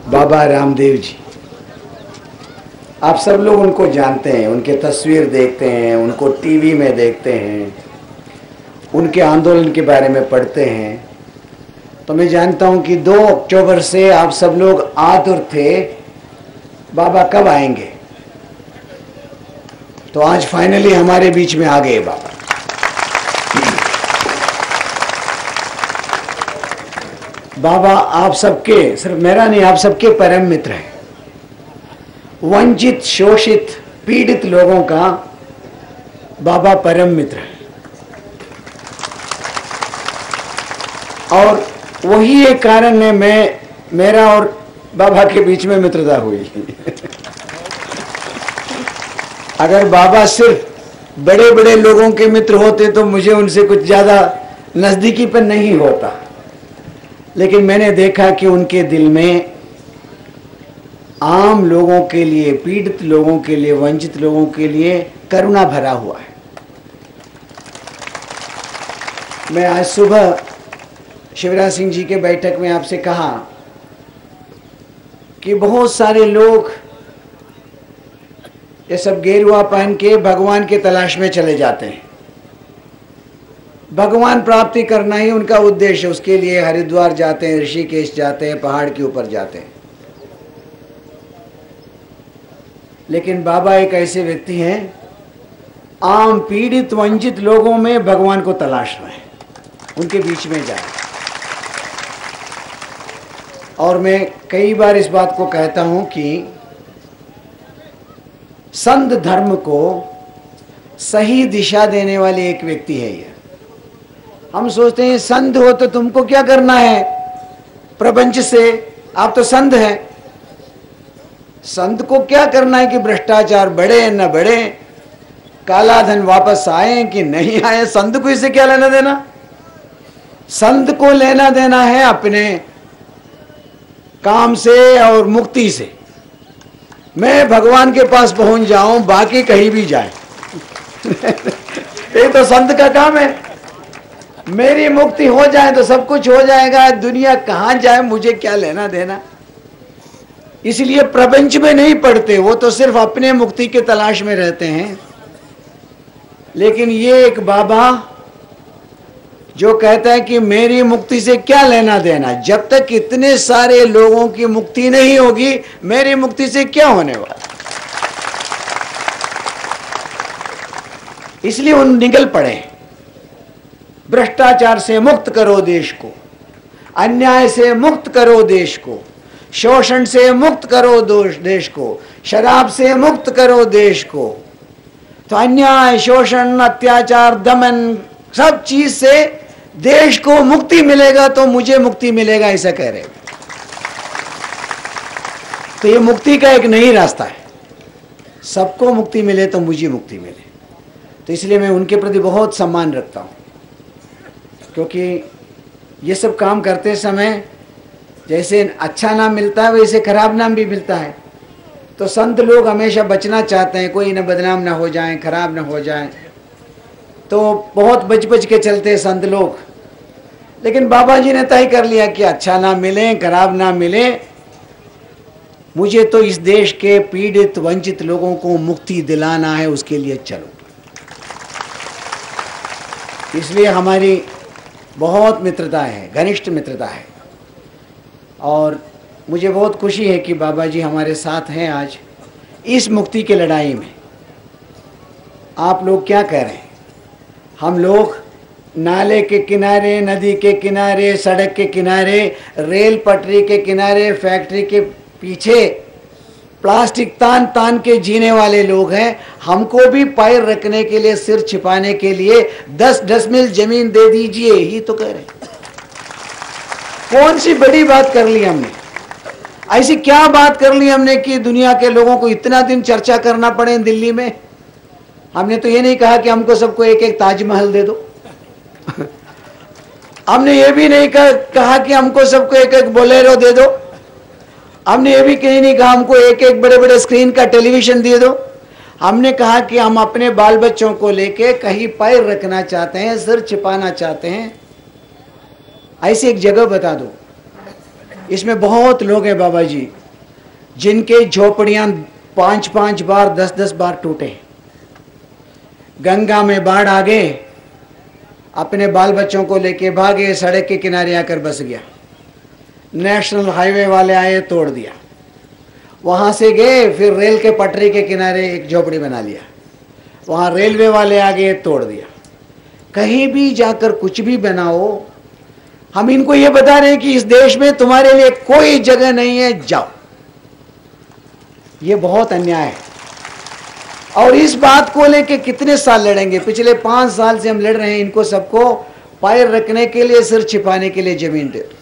बाबा रामदेव जी। आप सब लोग उनको जानते हैं, उनके तस्वीर देखते हैं, उनको टीवी में देखते हैं, उनके आंदोलन के बारे में पढ़ते हैं। तो मैं जानता हूं कि 2 अक्टूबर से आप सब लोग आतुर थे बाबा कब आएंगे। तो आज फाइनली हमारे बीच में आ गए बाबा। बाबा आप सबके, सिर्फ मेरा नहीं, आप सबके परम मित्र हैं। वंचित, शोषित, पीड़ित लोगों का बाबा परम मित्र है। और वही एक कारण है मेरा और बाबा के बीच में मित्रता हुई। अगर बाबा सिर्फ बड़े बड़े लोगों के मित्र होते तो मुझे उनसे कुछ ज्यादा नजदीकीपन नहीं होता, लेकिन मैंने देखा कि उनके दिल में आम लोगों के लिए, पीड़ित लोगों के लिए, वंचित लोगों के लिए करुणा भरा हुआ है। मैं आज सुबह शिवराज सिंह जी के बैठक में आपसे कहा कि बहुत सारे लोग ये सब गेरुआ पहन के भगवान के तलाश में चले जाते हैं। भगवान प्राप्ति करना ही उनका उद्देश्य, उसके लिए हरिद्वार जाते हैं, ऋषिकेश जाते हैं, पहाड़ के ऊपर जाते हैं। लेकिन बाबा एक ऐसे व्यक्ति हैं, आम पीड़ित वंचित लोगों में भगवान को तलाश रहे हैं, उनके बीच में जाए। और मैं कई बार इस बात को कहता हूं कि संत धर्म को सही दिशा देने वाले एक व्यक्ति है ये। हम सोचते हैं संत हो तो तुमको क्या करना है प्रपंच से, आप तो संत हैं। संत को क्या करना है कि भ्रष्टाचार बढ़े न बढ़े, काला धन वापस आए कि नहीं आए, संत को इससे क्या लेना देना। संत को लेना देना है अपने काम से और मुक्ति से। मैं भगवान के पास पहुंच जाऊं, बाकी कहीं भी जाए। ये तो संत का काम है। मेरी मुक्ति हो जाए तो सब कुछ हो जाएगा, दुनिया कहां जाए मुझे क्या लेना देना। इसलिए प्रपंच में नहीं पड़ते, वो तो सिर्फ अपने मुक्ति के तलाश में रहते हैं। लेकिन ये एक बाबा जो कहता है कि मेरी मुक्ति से क्या लेना देना, जब तक इतने सारे लोगों की मुक्ति नहीं होगी मेरी मुक्ति से क्या होने वाला। इसलिए उन निकल पड़े, भ्रष्टाचार से मुक्त करो देश को, अन्याय से मुक्त करो देश को, शोषण से मुक्त करो देश को, शराब से मुक्त करो देश को। तो अन्याय, शोषण, अत्याचार, दमन, सब चीज से देश को मुक्ति मिलेगा तो मुझे मुक्ति मिलेगा, ऐसा कह रहे। तो ये मुक्ति का एक नई रास्ता है, सबको मुक्ति मिले तो मुझे मुक्ति मिले। तो इसलिए मैं उनके प्रति बहुत सम्मान रखता हूं, क्योंकि ये सब काम करते समय जैसे अच्छा नाम मिलता है वैसे खराब नाम भी मिलता है। तो संत लोग हमेशा बचना चाहते हैं, कोई न बदनाम ना हो जाए, खराब ना हो जाए, तो बहुत बच के चलते हैं संत लोग। लेकिन बाबा जी ने तय कर लिया कि अच्छा ना मिले, खराब ना मिले, मुझे तो इस देश के पीड़ित वंचित लोगों को मुक्ति दिलाना है, उसके लिए चलो। इसलिए हमारी बहुत मित्रता है, घनिष्ठ मित्रता है। और मुझे बहुत खुशी है कि बाबा जी हमारे साथ हैं आज इस मुक्ति की लड़ाई में। आप लोग क्या कह रहे हैं? हम लोग नाले के किनारे, नदी के किनारे, सड़क के किनारे, रेल पटरी के किनारे, फैक्ट्री के पीछे प्लास्टिक तान तान के जीने वाले लोग हैं। हमको भी पैर रखने के लिए, सिर छिपाने के लिए 10 डिसमिल जमीन दे दीजिए, ही तो कह रहे। कौन सी बड़ी बात कर ली हमने? ऐसी क्या बात कर ली हमने कि दुनिया के लोगों को इतना दिन चर्चा करना पड़े दिल्ली में? हमने तो ये नहीं कहा कि हमको सबको एक एक ताजमहल दे दो। हमने ये भी नहीं कहा कि हमको सबको एक एक बोलेरो दे दो। हमने ये भी कहीं नहीं कहा हमको एक एक बड़े बड़े स्क्रीन का टेलीविजन दे दो। हमने कहा कि हम अपने बाल बच्चों को लेके कहीं पैर रखना चाहते हैं, सिर छिपाना चाहते हैं, ऐसी एक जगह बता दो। इसमें बहुत लोग हैं बाबा जी जिनके झोपड़ियां 5-5 बार 10-10 बार टूटे। गंगा में बाढ़ आ गए, अपने बाल बच्चों को लेके भागे, सड़क के किनारे आकर बस गया। नेशनल हाईवे वाले आए, तोड़ दिया। वहाँ से गए, फिर रेल के पटरी के किनारे एक झोपड़ी बना लिया। वहाँ रेलवे वाले आ गए, तोड़ दिया। कहीं भी जाकर कुछ भी बनाओ, हम इनको ये बता रहे हैं कि इस देश में तुम्हारे लिए कोई जगह नहीं है, जाओ। ये बहुत अन्याय है। और इस बात को लेके कितने साल लड़ेंगे? पिछले 5 साल से हम लड़ रहे हैं। इनको सबको पैर रखने के लिए, सिर छिपाने के लिए जमीन दे दो।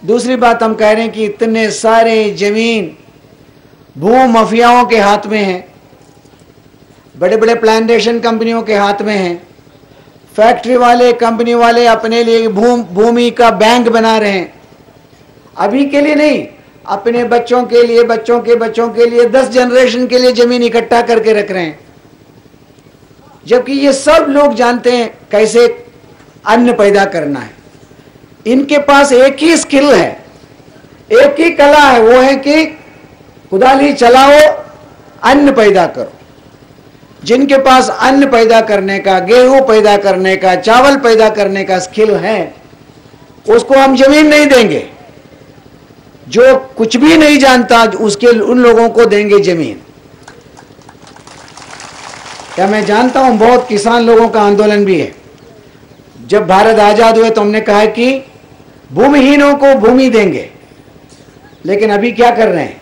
दूसरी बात हम कह रहे हैं कि इतने सारे जमीन भू माफियाओं के हाथ में है, बड़े बड़े प्लांटेशन कंपनियों के हाथ में है। फैक्ट्री वाले, कंपनी वाले अपने लिए भूमि का बैंक बना रहे हैं। अभी के लिए नहीं, अपने बच्चों के लिए, बच्चों के बच्चों के लिए, 10 जनरेशन के लिए जमीन इकट्ठा करके रख रहे हैं। जबकि ये सब लोग जानते हैं कैसे अन्न पैदा करना है। इनके पास एक ही स्किल है, एक ही कला है, वो है कि कुदाली चलाओ, अन्न पैदा करो। जिनके पास अन्न पैदा करने का, गेहूं पैदा करने का, चावल पैदा करने का स्किल है, उसको हम जमीन नहीं देंगे। जो कुछ भी नहीं जानता, उसके उन लोगों को देंगे जमीन। क्या मैं जानता हूं बहुत किसान लोगों का आंदोलन भी है। जब भारत आजाद हुए तो हमने कहा कि भूमिहीनों को भूमि देंगे, लेकिन अभी क्या कर रहे हैं?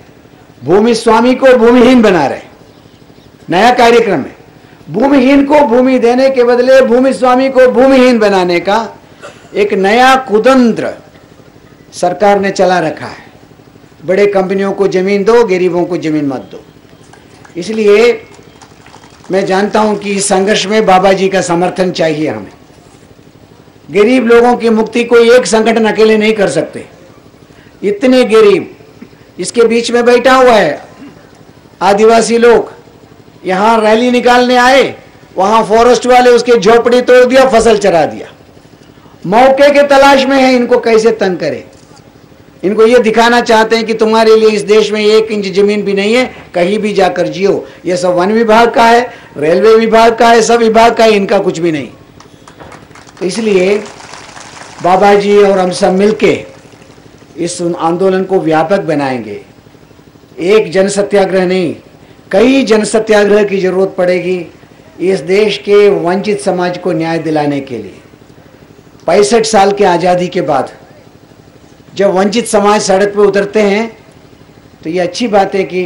भूमि स्वामी को भूमिहीन बना रहे हैं। नया कार्यक्रम है, भूमिहीन को भूमि देने के बदले भूमि स्वामी को भूमिहीन बनाने का एक नया कुतंत्र सरकार ने चला रखा है। बड़े कंपनियों को जमीन दो, गरीबों को जमीन मत दो। इसलिए मैं जानता हूं कि इस संघर्ष में बाबा जी का समर्थन चाहिए हमें। गरीब लोगों की मुक्ति कोई एक संगठन अकेले नहीं कर सकते। इतने गरीब, इसके बीच में बैठा हुआ है आदिवासी लोग, यहाँ रैली निकालने आए, वहाँ फॉरेस्ट वाले उसके झोपड़ी तोड़ दिया, फसल चरा दिया। मौके के तलाश में है, इनको कैसे तंग करें। इनको ये दिखाना चाहते हैं कि तुम्हारे लिए इस देश में 1 इंच जमीन भी नहीं है, कहीं भी जाकर जियो। ये सब वन विभाग का है, रेलवे विभाग का है, सब विभाग का है, इनका कुछ भी नहीं। तो इसलिए बाबा जी और हम सब मिलके इस आंदोलन को व्यापक बनाएंगे। एक जन सत्याग्रह नहीं, कई जन सत्याग्रह की जरूरत पड़ेगी इस देश के वंचित समाज को न्याय दिलाने के लिए। 65 साल की आज़ादी के बाद जब वंचित समाज सड़क पर उतरते हैं तो ये अच्छी बात है कि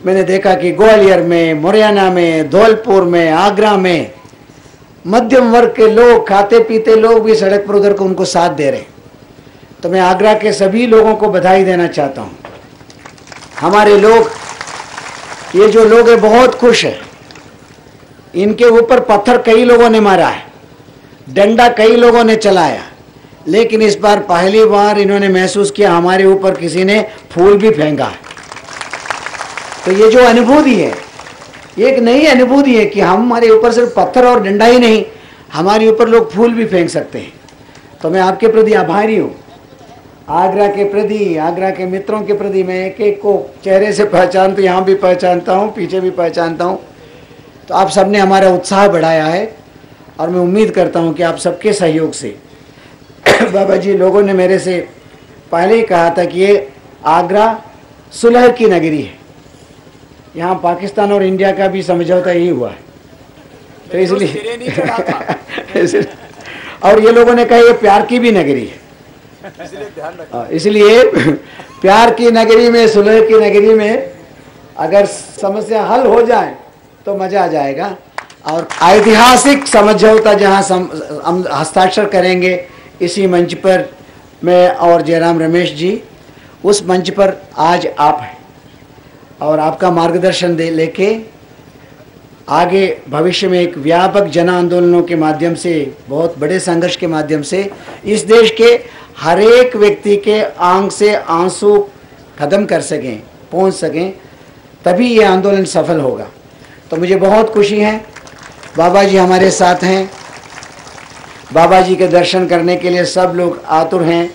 मैंने देखा कि ग्वालियर में, मुरैना में, धौलपुर में, आगरा में मध्यम वर्ग के लोग, खाते पीते लोग भी सड़क पर उतर कर उनको साथ दे रहे हैं। तो मैं आगरा के सभी लोगों को बधाई देना चाहता हूँ। हमारे लोग, ये जो लोग हैं बहुत खुश है। इनके ऊपर पत्थर कई लोगों ने मारा है, डंडा कई लोगों ने चलाया, लेकिन इस बार पहली बार इन्होंने महसूस किया हमारे ऊपर किसी ने फूल भी फेंका है। तो ये जो अनुभूति है, ये एक नई अनुभूति है कि हमारे ऊपर सिर्फ पत्थर और डंडा ही नहीं, हमारे ऊपर लोग फूल भी फेंक सकते हैं। तो मैं आपके प्रति आभारी हूँ, आगरा के प्रति, आगरा के मित्रों के प्रति। मैं एक एक को चेहरे से पहचानता, यहाँ भी पहचानता हूँ, पीछे भी पहचानता हूँ। तो आप सबने हमारा उत्साह बढ़ाया है और मैं उम्मीद करता हूँ कि आप सबके सहयोग से बाबा जी, लोगों ने मेरे से पहले ही कहा था कि ये आगरा सुलह की नगरी है। यहाँ पाकिस्तान और इंडिया का भी समझौता यही हुआ है। तो इसलिए और ये लोगों ने कहा ये प्यार की भी नगरी है, इसलिए प्यार की नगरी में, सुलह की नगरी में अगर समस्या हल हो जाए तो मज़ा आ जाएगा। और ऐतिहासिक समझौता जहाँ हम हस्ताक्षर करेंगे इसी मंच पर, मैं और जयराम रमेश जी, उस मंच पर आज आप हैं और आपका मार्गदर्शन लेके आगे भविष्य में एक व्यापक जन आंदोलनों के माध्यम से, बहुत बड़े संघर्ष के माध्यम से इस देश के हर एक व्यक्ति के आंख से आंसू खत्म कर सकें, पहुंच सकें, तभी ये आंदोलन सफल होगा। तो मुझे बहुत खुशी है, बाबा जी हमारे साथ हैं। बाबा जी के दर्शन करने के लिए सब लोग आतुर हैं।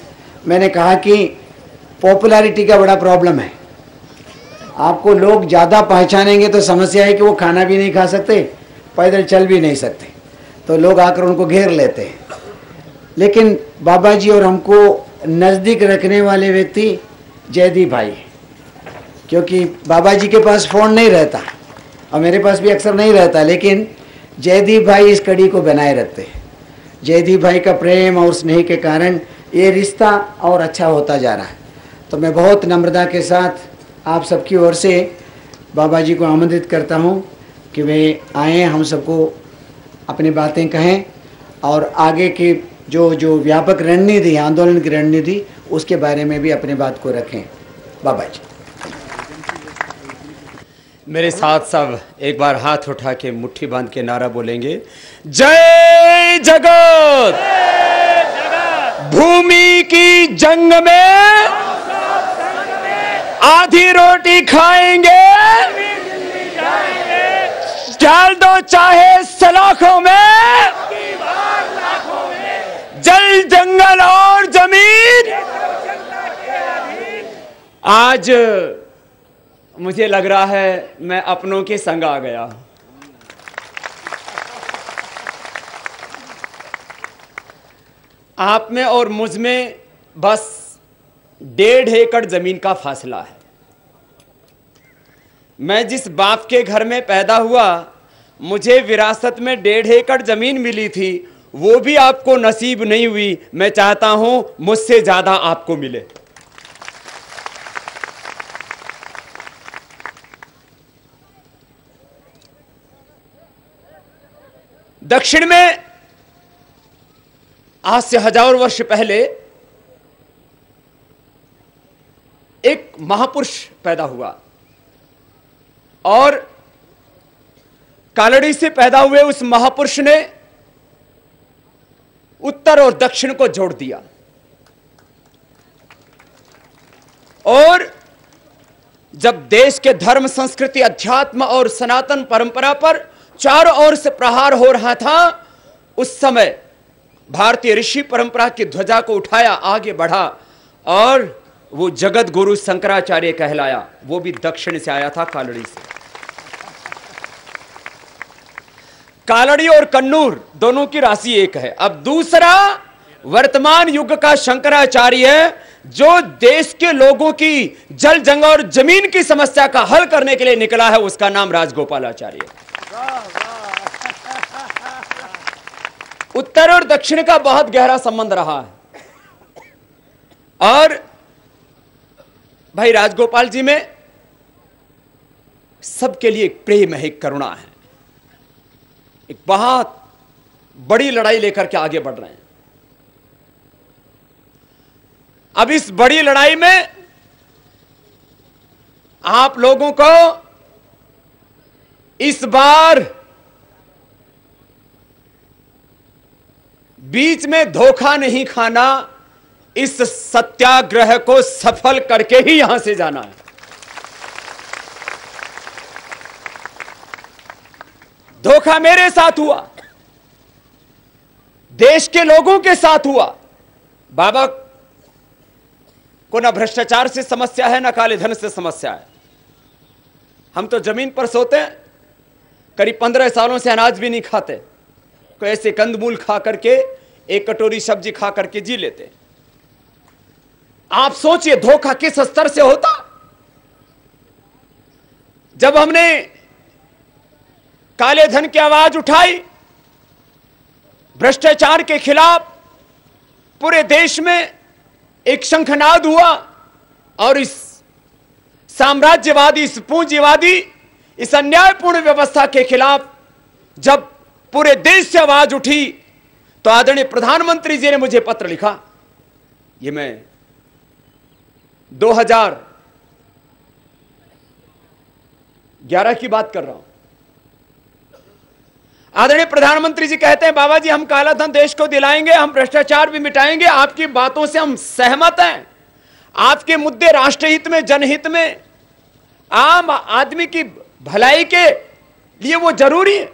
मैंने कहा कि पॉपुलैरिटी का बड़ा प्रॉब्लम है। आपको लोग ज़्यादा पहचानेंगे तो समस्या है कि वो खाना भी नहीं खा सकते, पैदल चल भी नहीं सकते, तो लोग आकर उनको घेर लेते हैं। लेकिन बाबा जी और हमको नज़दीक रखने वाले व्यक्ति जयदीप भाई हैं, क्योंकि बाबा जी के पास फ़ोन नहीं रहता और मेरे पास भी अक्सर नहीं रहता, लेकिन जयदीप भाई इस कड़ी को बनाए रखते हैं। जयदीप भाई का प्रेम और स्नेह के कारण ये रिश्ता और अच्छा होता जा रहा है। तो मैं बहुत नम्रता के साथ आप सबकी ओर से बाबा जी को आमंत्रित करता हूँ कि वे आएँ, हम सबको अपनी बातें कहें और आगे की जो व्यापक रणनीति, आंदोलन की रणनीति, उसके बारे में भी अपनी बात को रखें। बाबा जी मेरे साथ सब एक बार हाथ उठा के मुट्ठी बांध के नारा बोलेंगे, जय जगत। भूमि की जंग में आधी रोटी खाएंगे, डाल दो चाहे सलाखों में, जल जंगल और जमीन। आज मुझे लग रहा है मैं अपनों के संग आ गया। आप में और मुझ में बस 1.5 एकड़ जमीन का फासला है। मैं जिस बाप के घर में पैदा हुआ, मुझे विरासत में 1.5 एकड़ जमीन मिली थी, वो भी आपको नसीब नहीं हुई। मैं चाहता हूं मुझसे ज्यादा आपको मिले। दक्षिण में आज से हजारों वर्ष पहले एक महापुरुष पैदा हुआ और कालड़ी से पैदा हुए उस महापुरुष ने उत्तर और दक्षिण को जोड़ दिया और जब देश के धर्म, संस्कृति, अध्यात्म और सनातन परंपरा पर चारों ओर से प्रहार हो रहा था, उस समय भारतीय ऋषि परंपरा की ध्वजा को उठाया, आगे बढ़ा और वो जगत गुरु शंकराचार्य कहलाया। वो भी दक्षिण से आया था, कालड़ी से। कालड़ी और कन्नूर दोनों की राशि एक है। अब दूसरा वर्तमान युग का शंकराचार्य है, जो देश के लोगों की जल, जंग और जमीन की समस्या का हल करने के लिए निकला है। उसका नाम राजगोपालाचार्य। उत्तर और दक्षिण का बहुत गहरा संबंध रहा है और भाई राजगोपाल जी में सबके लिए एक प्रेम है, एक करुणा है, एक बहुत बड़ी लड़ाई लेकर के आगे बढ़ रहे हैं। अब इस बड़ी लड़ाई में आप लोगों को इस बार बीच में धोखा नहीं खाना, इस सत्याग्रह को सफल करके ही यहां से जाना है। धोखा मेरे साथ हुआ, देश के लोगों के साथ हुआ। बाबा को ना भ्रष्टाचार से समस्या है, ना काले धन से समस्या है। हम तो जमीन पर सोते हैं, करीब 15 सालों से अनाज भी नहीं खाते, कोई ऐसे कंदमूल खा करके, एक कटोरी सब्जी खा करके जी लेते। आप सोचिए धोखा किस स्तर से होता। जब हमने काले धन की आवाज उठाई, भ्रष्टाचार के खिलाफ पूरे देश में एक शंखनाद हुआ और इस साम्राज्यवादी, इस पूंजीवादी, इस अन्यायपूर्ण व्यवस्था के खिलाफ जब पूरे देश से आवाज उठी, तो आदरणीय प्रधानमंत्री जी ने मुझे पत्र लिखा। ये मैं 2011 की बात कर रहा हूं। आदरणीय प्रधानमंत्री जी कहते हैं, बाबा जी हम काला धन देश को दिलाएंगे, हम भ्रष्टाचार भी मिटाएंगे, आपकी बातों से हम सहमत हैं, आपके मुद्दे राष्ट्रहित में, जनहित में, आम आदमी की भलाई के लिए वो जरूरी है।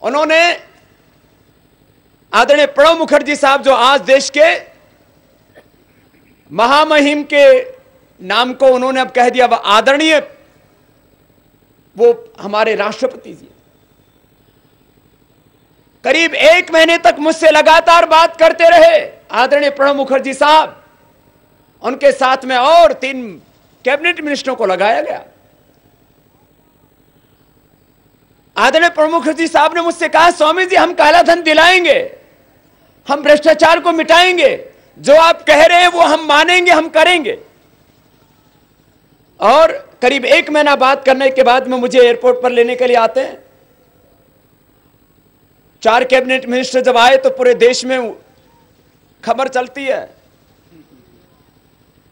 उन्होंने आदरणीय प्रणब मुखर्जी साहब, जो आज देश के महामहिम के नाम को उन्होंने अब कह दिया आदरणीय, वो हमारे राष्ट्रपति जी करीब 1 महीने तक मुझसे लगातार बात करते रहे। आदरणीय प्रणब मुखर्जी साहब, उनके साथ में और 3 कैबिनेट मिनिस्टरों को लगाया गया। आदरणीय प्रणब मुखर्जी साहब ने मुझसे कहा, स्वामी जी हम काला धन दिलाएंगे, हम भ्रष्टाचार को मिटाएंगे, जो आप कह रहे हैं वो हम मानेंगे, हम करेंगे। और करीब 1 महीना बात करने के बाद में मुझे एयरपोर्ट पर लेने के लिए आते हैं। 4 कैबिनेट मिनिस्टर जब आए तो पूरे देश में खबर चलती है,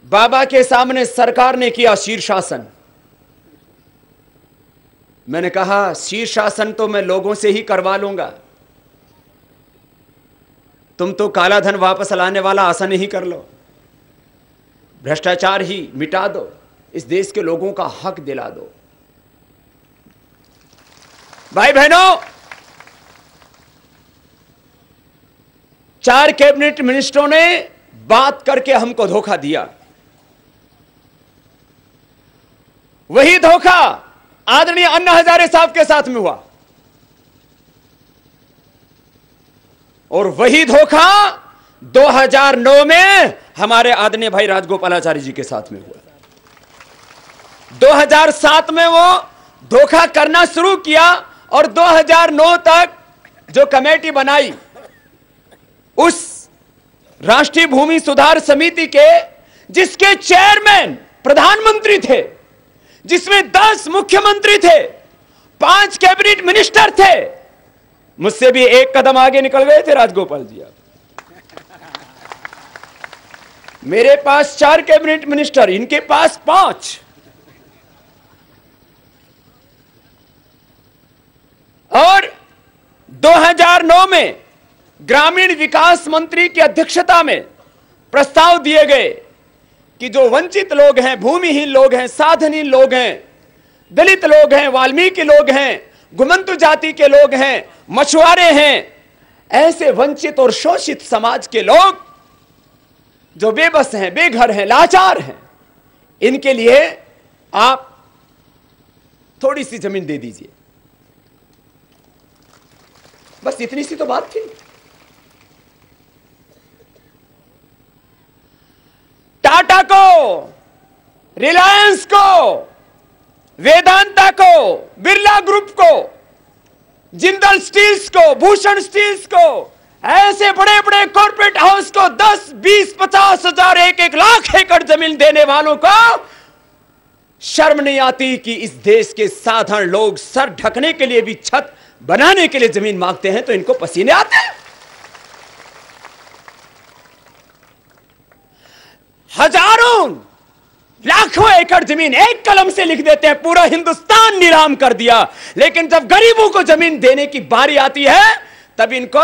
बाबा के सामने सरकार ने किया शीर्षासन। मैंने कहा शीर्षासन तो मैं लोगों से ही करवा लूंगा, तुम तो काला धन वापस लाने वाला आसन ही कर लो, भ्रष्टाचार ही मिटा दो, इस देश के लोगों का हक दिला दो। भाई बहनों, 4 कैबिनेट मिनिस्टरों ने बात करके हमको धोखा दिया। वही धोखा आदरणीय अन्ना हजारे साहब के साथ में हुआ, और वही धोखा 2009 में हमारे आदरणीय भाई राजगोपालाचारी जी के साथ में हुआ। 2007 में वो धोखा करना शुरू किया, और 2009 तक जो कमेटी बनाई, उस राष्ट्रीय भूमि सुधार समिति के जिसके चेयरमैन प्रधानमंत्री थे, जिसमें 10 मुख्यमंत्री थे, 5 कैबिनेट मिनिस्टर थे, मुझसे भी 1 कदम आगे निकल गए थे राजगोपाल जी। मेरे पास 4 कैबिनेट मिनिस्टर, इनके पास 5। और 2009 में ग्रामीण विकास मंत्री की अध्यक्षता में प्रस्ताव दिए गए कि जो वंचित लोग हैं, भूमिहीन लोग हैं, साधनहीन लोग हैं, दलित लोग हैं, वाल्मीकि लोग हैं, घुमंतु जाति के लोग हैं, मछुआरे हैं, ऐसे वंचित और शोषित समाज के लोग जो बेबस हैं, बेघर हैं, लाचार हैं, इनके लिए आप थोड़ी सी जमीन दे दीजिए। बस इतनी सी तो बात थी। टाटा को, रिलायंस को, वेदांता को, बिरला ग्रुप को, जिंदल स्टील्स को, भूषण स्टील्स को, ऐसे बड़े बड़े कॉर्पोरेट हाउस को 10, 20, 50 हजार, 1-1 लाख एकड़ जमीन देने वालों को शर्म नहीं आती कि इस देश के साधारण लोग सर ढकने के लिए भी छत बनाने के लिए जमीन मांगते हैं तो इनको पसीने आते हैं। हजारों लाखों एकड़ जमीन एक कलम से लिख देते हैं, पूरा हिंदुस्तान नीलाम कर दिया, लेकिन जब गरीबों को जमीन देने की बारी आती है तब इनको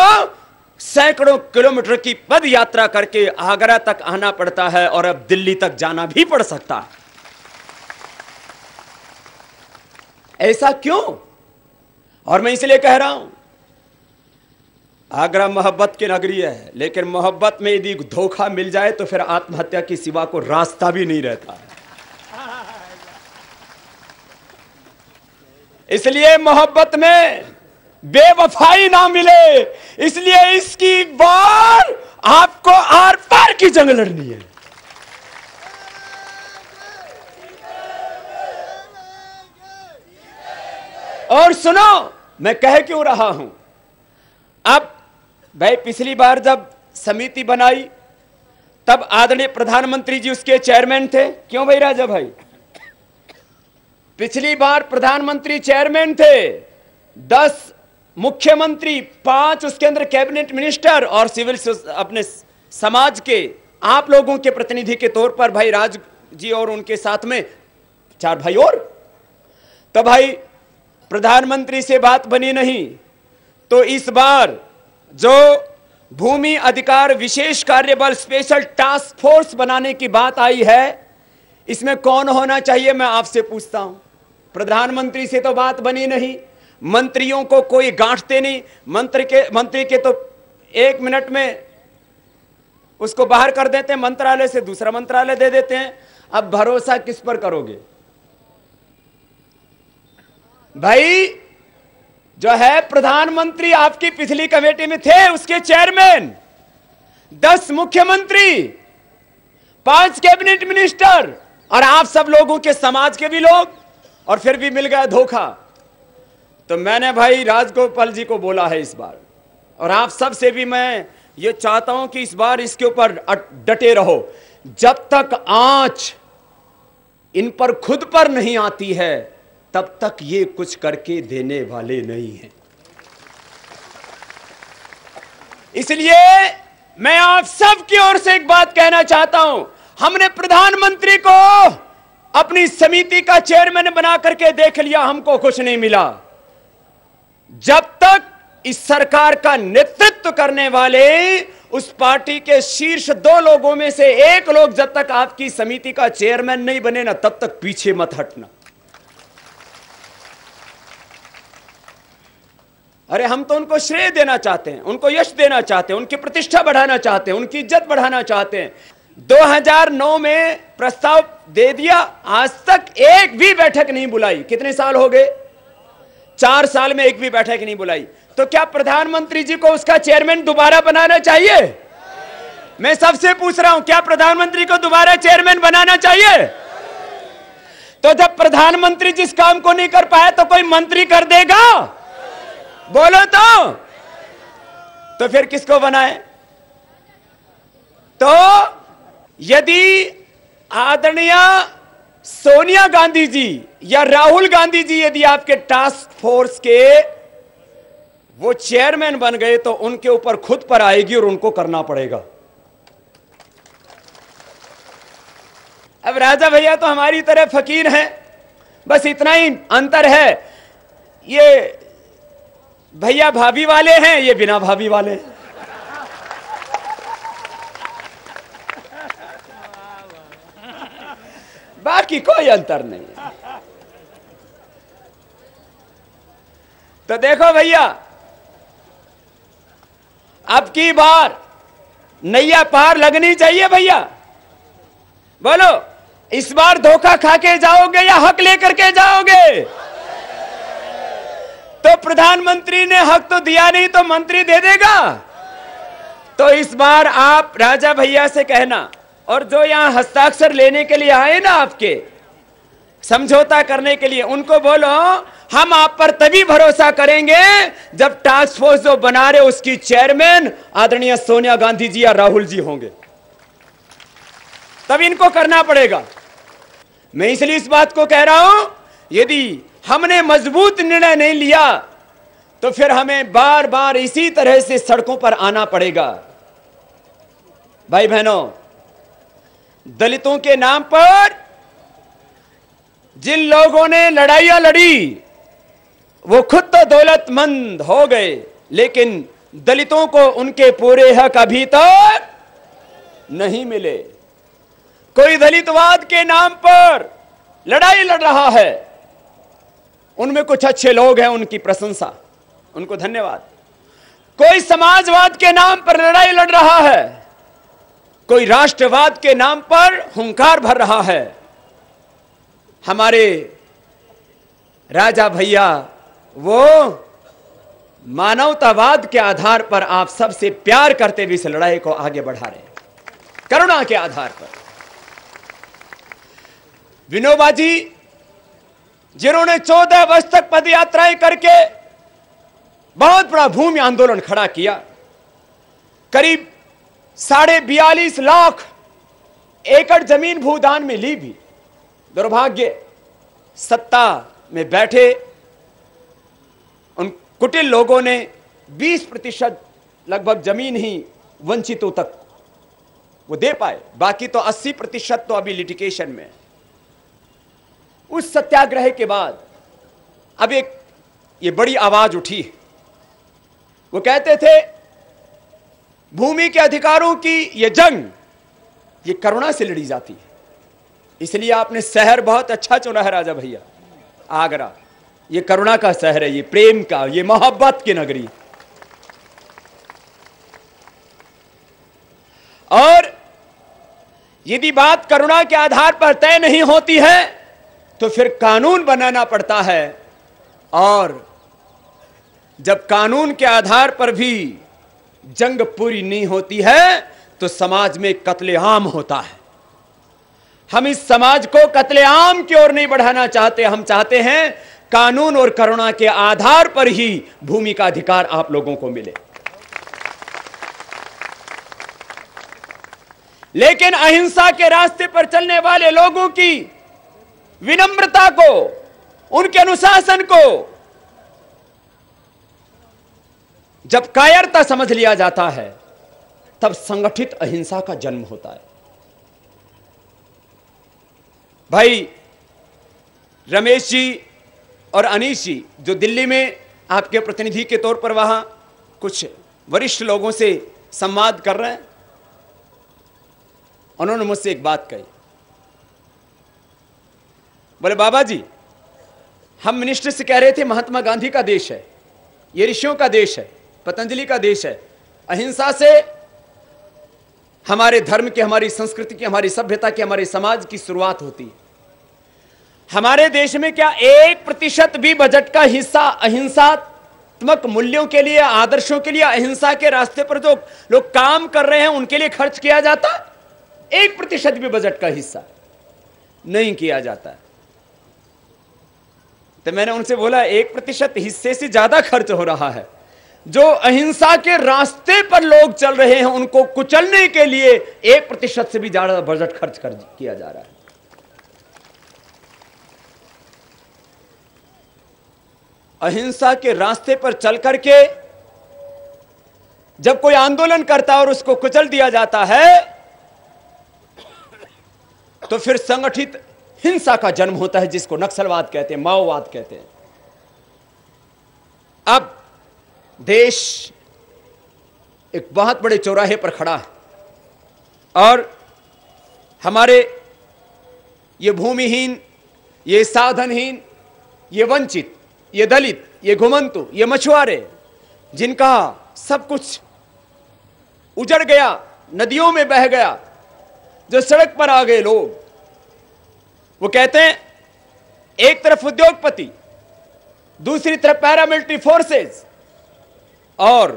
सैकड़ों किलोमीटर की पद यात्रा करके आगरा तक आना पड़ता है, और अब दिल्ली तक जाना भी पड़ सकता है। ऐसा क्यों? और मैं इसलिए कह रहा हूं, आगरा मोहब्बत की नगरी है, लेकिन मोहब्बत में यदि धोखा मिल जाए तो फिर आत्महत्या के सिवा को रास्ता भी नहीं रहता है। इसलिए मोहब्बत में बेवफाई ना मिले, इसलिए इसकी बार आपको आर पार की जंग लड़नी है। और सुनो, मैं कह क्यों रहा हूं। अब भाई, पिछली बार जब समिति बनाई तब आदरणीय प्रधानमंत्री जी उसके चेयरमैन थे। क्यों भाई राजा भाई? पिछली बार प्रधानमंत्री चेयरमैन थे, 10 मुख्यमंत्री, 5 उसके अंदर कैबिनेट मिनिस्टर, और सिविल अपने समाज के आप लोगों के प्रतिनिधि के तौर पर भाई राज जी और उनके साथ में 4 भाई और। तो भाई प्रधानमंत्री से बात बनी नहीं, तो इस बार जो भूमि अधिकार विशेष कार्य बल स्पेशल टास्क फोर्स बनाने की बात आई है, इसमें कौन होना चाहिए मैं आपसे पूछता हूं। प्रधानमंत्री से तो बात बनी नहीं, मंत्रियों को कोई गांठते नहीं, मंत्री के तो 1 मिनट में उसको बाहर कर देते हैं, मंत्रालय से दूसरा मंत्रालय दे देते हैं। अब भरोसा किस पर करोगे भाई? जो है प्रधानमंत्री आपकी पिछली कमेटी में थे, उसके चेयरमैन, 10 मुख्यमंत्री, 5 कैबिनेट मिनिस्टर और आप सब लोगों के समाज के भी लोग, और फिर भी मिल गया धोखा। तो मैंने भाई राजगोपाल जी को बोला है इस बार, और आप सब से भी मैं ये चाहता हूं कि इस बार इसके ऊपर डटे रहो। जब तक आंच इन पर खुद पर नहीं आती है तब तक ये कुछ करके देने वाले नहीं हैं। इसलिए मैं आप सब की ओर से एक बात कहना चाहता हूं। हमने प्रधानमंत्री को अपनी समिति का चेयरमैन बना करके देख लिया, हमको कुछ नहीं मिला। जब तक इस सरकार का नेतृत्व करने वाले उस पार्टी के शीर्ष 2 लोगों में से एक लोग जब तक आपकी समिति का चेयरमैन नहीं बने ना, तब तक पीछे मत हटना। अरे हम तो उनको श्रेय देना चाहते हैं, उनको यश देना चाहते हैं, उनकी प्रतिष्ठा बढ़ाना चाहते हैं, उनकी इज्जत बढ़ाना चाहते हैं। 2009 में प्रस्ताव दे दिया, आज तक एक भी बैठक नहीं बुलाई। कितने साल हो गए? 4 साल में एक भी बैठक नहीं बुलाई। तो क्या प्रधानमंत्री जी को उसका चेयरमैन दोबारा बनाना चाहिए? मैं सबसे पूछ रहा हूं, क्या प्रधानमंत्री को दोबारा चेयरमैन बनाना चाहिए? तो जब प्रधानमंत्री जिस काम को नहीं कर पाया तो कोई मंत्री कर देगा? बोलो तो फिर किसको बनाए? तो यदि आदरणीय सोनिया गांधी जी या राहुल गांधी जी यदि आपके टास्क फोर्स के वो चेयरमैन बन गए तो उनके ऊपर खुद पर आएगी और उनको करना पड़ेगा। अब राजा भैया तो हमारी तरह फकीर हैं, बस इतना ही अंतर है, ये भैया भाभी वाले हैं, ये बिना भाभी वाले हैं। बाकी कोई अंतर नहीं है। तो देखो भैया, अब की बार नैया पार लगनी चाहिए भैया। बोलो, इस बार धोखा खा के जाओगे या हक लेकर के जाओगे? तो प्रधानमंत्री ने हक तो दिया नहीं तो मंत्री दे देगा। तो इस बार आप राजा भैया से कहना, और जो यहां हस्ताक्षर लेने के लिए आए ना, आपके समझौता करने के लिए, उनको बोलो हम आप पर तभी भरोसा करेंगे जब टास्क फोर्स जो बना रहे उसकी चेयरमैन आदरणीय सोनिया गांधी जी या राहुल जी होंगे, तब इनको करना पड़ेगा। मैं इसलिए इस बात को कह रहा हूं, यदि हमने मजबूत निर्णय नहीं लिया तो फिर हमें बार बार इसी तरह से सड़कों पर आना पड़ेगा। भाई बहनों, दलितों के नाम पर जिन लोगों ने लड़ाइयां लड़ी वो खुद तो दौलतमंद हो गए, लेकिन दलितों को उनके पूरे हक अभी तक नहीं मिले। कोई दलितवाद के नाम पर लड़ाई लड़ रहा है, उनमें कुछ अच्छे लोग हैं, उनकी प्रशंसा, उनको धन्यवाद। कोई समाजवाद के नाम पर लड़ाई लड़ रहा है, कोई राष्ट्रवाद के नाम पर हुंकार भर रहा है। हमारे राजा भैया वो मानवतावाद के आधार पर आप सबसे प्यार करते हुए इस लड़ाई को आगे बढ़ा रहे हैं, करुणा के आधार पर। विनोबा जी जिन्होंने 14 वर्ष तक पदयात्राएं करके बहुत बड़ा भूमि आंदोलन खड़ा किया, करीब 42.5 लाख एकड़ जमीन भूदान में ली भी, दुर्भाग्य सत्ता में बैठे उन कुटिल लोगों ने 20% लगभग जमीन ही वंचितों तक वो दे पाए, बाकी तो 80% तो अभी लिटिगेशन में। उस सत्याग्रह के बाद अब एक ये बड़ी आवाज उठी। वो कहते थे भूमि के अधिकारों की ये जंग ये करुणा से लड़ी जाती है। इसलिए आपने शहर बहुत अच्छा चुना है राजा भैया, आगरा। ये करुणा का शहर है, ये प्रेम का, ये मोहब्बत की नगरी। और यदि बात करुणा के आधार पर तय नहीं होती है तो फिर कानून बनाना पड़ता है, और जब कानून के आधार पर भी जंग पूरी नहीं होती है तो समाज में कत्लेआम होता है। हम इस समाज को कत्लेआम की ओर नहीं बढ़ाना चाहते, हम चाहते हैं कानून और करुणा के आधार पर ही भूमि का अधिकार आप लोगों को मिले। लेकिन अहिंसा के रास्ते पर चलने वाले लोगों की विनम्रता को, उनके अनुशासन को जब कायरता समझ लिया जाता है तब संगठित अहिंसा का जन्म होता है। भाई रमेश जी और अनीश जी जो दिल्ली में आपके प्रतिनिधि के तौर पर वहां कुछ वरिष्ठ लोगों से संवाद कर रहे हैं, उन्होंने मुझसे एक बात कही। बोले बाबा जी, हम मिनिस्टर से कह रहे थे महात्मा गांधी का देश है, ये ऋषियों का देश है, पतंजलि का देश है, अहिंसा से हमारे धर्म की, हमारी संस्कृति की, हमारी सभ्यता की, हमारे समाज की शुरुआत होती है। हमारे देश में क्या 1% भी बजट का हिस्सा अहिंसात्मक मूल्यों के लिए, आदर्शों के लिए, अहिंसा के रास्ते पर जो लोग काम कर रहे हैं उनके लिए खर्च किया जाता है? 1% भी बजट का हिस्सा नहीं किया जाता है। तो मैंने उनसे बोला 1% हिस्से से ज्यादा खर्च हो रहा है। जो अहिंसा के रास्ते पर लोग चल रहे हैं उनको कुचलने के लिए 1% से भी ज्यादा बजट खर्च किया जा रहा है। अहिंसा के रास्ते पर चल करके जब कोई आंदोलन करता है और उसको कुचल दिया जाता है तो फिर संगठित हिंसा का जन्म होता है, जिसको नक्सलवाद कहते हैं, माओवाद कहते हैं। अब देश एक बहुत बड़े चौराहे पर खड़ा है और हमारे ये भूमिहीन, ये साधनहीन, ये वंचित, ये दलित, ये घुमंतु, ये मछुआरे, जिनका सब कुछ उजड़ गया, नदियों में बह गया, जो सड़क पर आ गए लोग, वो कहते हैं एक तरफ उद्योगपति, दूसरी तरफ पैरामिलिट्री फोर्सेस और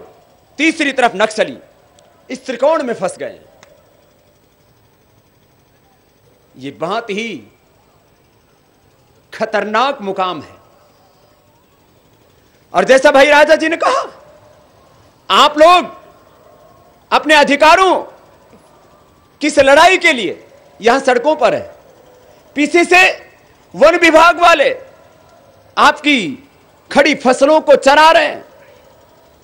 तीसरी तरफ नक्सली, इस त्रिकोण में फंस गए। ये बहुत ही खतरनाक मुकाम है। और जैसा भाई राजा जी ने कहा, आप लोग अपने अधिकारों किस लड़ाई के लिए यहां सड़कों पर है, पीछे से वन विभाग वाले आपकी खड़ी फसलों को चरा रहे हैं,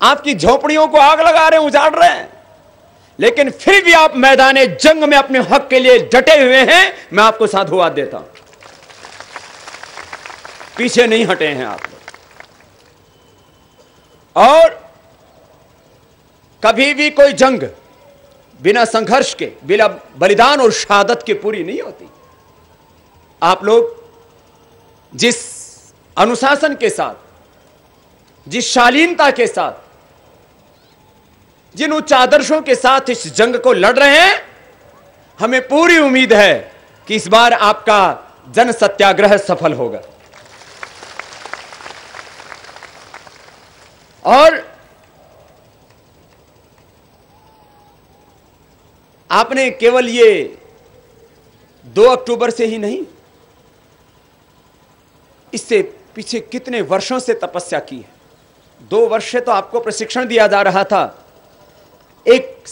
आपकी झोपड़ियों को आग लगा रहे हैं, उजाड़ रहे हैं, लेकिन फिर भी आप मैदाने जंग में अपने हक के लिए डटे हुए हैं। मैं आपको साधुवाद देता हूं, पीछे नहीं हटे हैं आप लोग। और कभी भी कोई जंग बिना संघर्ष के, बिना बलिदान और शहादत के पूरी नहीं होती। आप लोग जिस अनुशासन के साथ, जिस शालीनता के साथ, जिन उच्च आदर्शों के साथ इस जंग को लड़ रहे हैं, हमें पूरी उम्मीद है कि इस बार आपका जन सत्याग्रह सफल होगा। और आपने केवल ये 2 अक्टूबर से ही नहीं, इससे पीछे कितने वर्षों से तपस्या की है। 2 वर्ष से तो आपको प्रशिक्षण दिया जा रहा था एक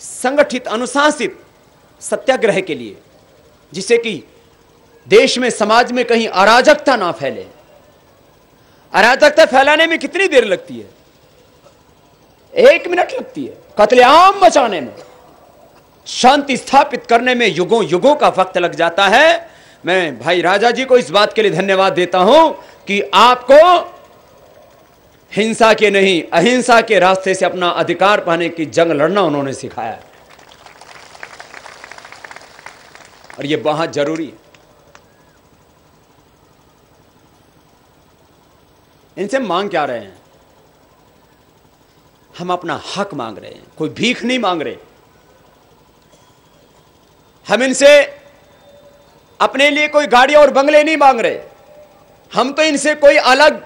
संगठित, अनुशासित सत्याग्रह के लिए, जिससे कि देश में, समाज में कहीं अराजकता ना फैले। अराजकता फैलाने में कितनी देर लगती है? 1 मिनट लगती है। कत्लेआम मचाने में, शांति स्थापित करने में युगों युगों का वक्त लग जाता है। मैं भाई राजा जी को इस बात के लिए धन्यवाद देता हूं कि आपको हिंसा के नहीं, अहिंसा के रास्ते से अपना अधिकार पाने की जंग लड़ना उन्होंने सिखाया है, और यह बहुत जरूरी है। इनसे मांग क्या रहे हैं? हम अपना हक मांग रहे हैं, कोई भीख नहीं मांग रहे। हम इनसे अपने लिए कोई गाड़ी और बंगले नहीं मांग रहे, हम तो इनसे कोई अलग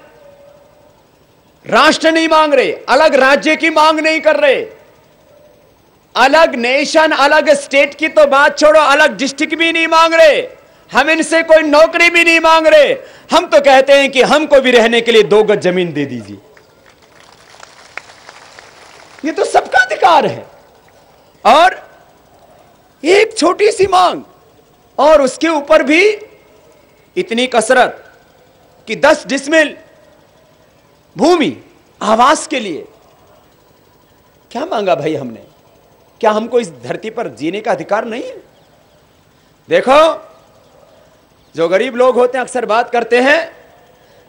राष्ट्र नहीं मांग रहे, अलग राज्य की मांग नहीं कर रहे, अलग नेशन, अलग स्टेट की तो बात छोड़ो, अलग डिस्ट्रिक्ट भी नहीं मांग रहे, हम इनसे कोई नौकरी भी नहीं मांग रहे। हम तो कहते हैं कि हमको भी रहने के लिए 2 गज जमीन दे दीजिए। ये तो सबका अधिकार है। और एक छोटी सी मांग और उसके ऊपर भी इतनी कसरत कि 10 डिसमिल भूमि आवास के लिए। क्या मांगा भाई हमने? क्या हमको इस धरती पर जीने का अधिकार नहीं है? देखो, जो गरीब लोग होते हैं अक्सर बात करते हैं,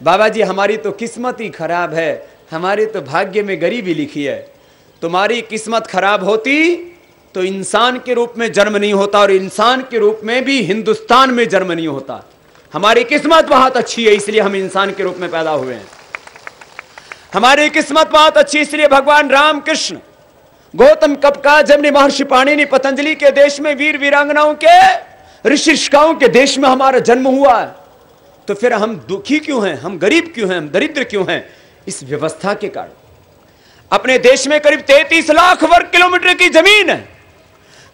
बाबा जी हमारी तो किस्मत ही खराब है, हमारे तो भाग्य में गरीबी लिखी है। तुम्हारी किस्मत खराब होती तो इंसान के रूप में जन्म नहीं होता, और इंसान के रूप में भी हिंदुस्तान में जन्म नहीं होता। हमारी किस्मत बहुत अच्छी है, इसलिए हम इंसान के रूप में पैदा हुए हैं। हमारी किस्मत बहुत अच्छी, इसलिए भगवान रामकृष्ण, गौतम कपका, जमनी, महर्षि पाणिनि, पतंजलि के देश में, वीर वीरांगनाओं के, ऋषिकाओं के देश में हमारा जन्म हुआ है। तो फिर हम दुखी क्यों हैं, हम गरीब क्यों हैं, हम दरिद्र क्यों हैं? इस व्यवस्था के कारण। अपने देश में करीब 33 लाख वर्ग किलोमीटर की जमीन है,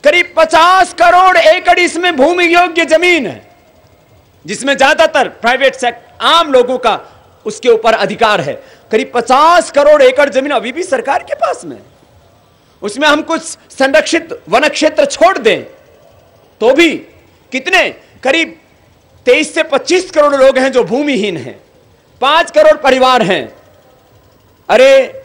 करीब 50 करोड़ एकड़ इसमें भूमि योग्य जमीन है, जिसमें ज्यादातर प्राइवेट सेक्टर, आम लोगों का उसके ऊपर अधिकार है। करीब 50 करोड़ एकड़ जमीन अभी भी सरकार के पास में। उसमें हम कुछ संरक्षित वन क्षेत्र छोड़ दें तो भी कितने, करीब 23 से 25 करोड़ लोग हैं जो भूमिहीन हैं, 5 करोड़ परिवार हैं। अरे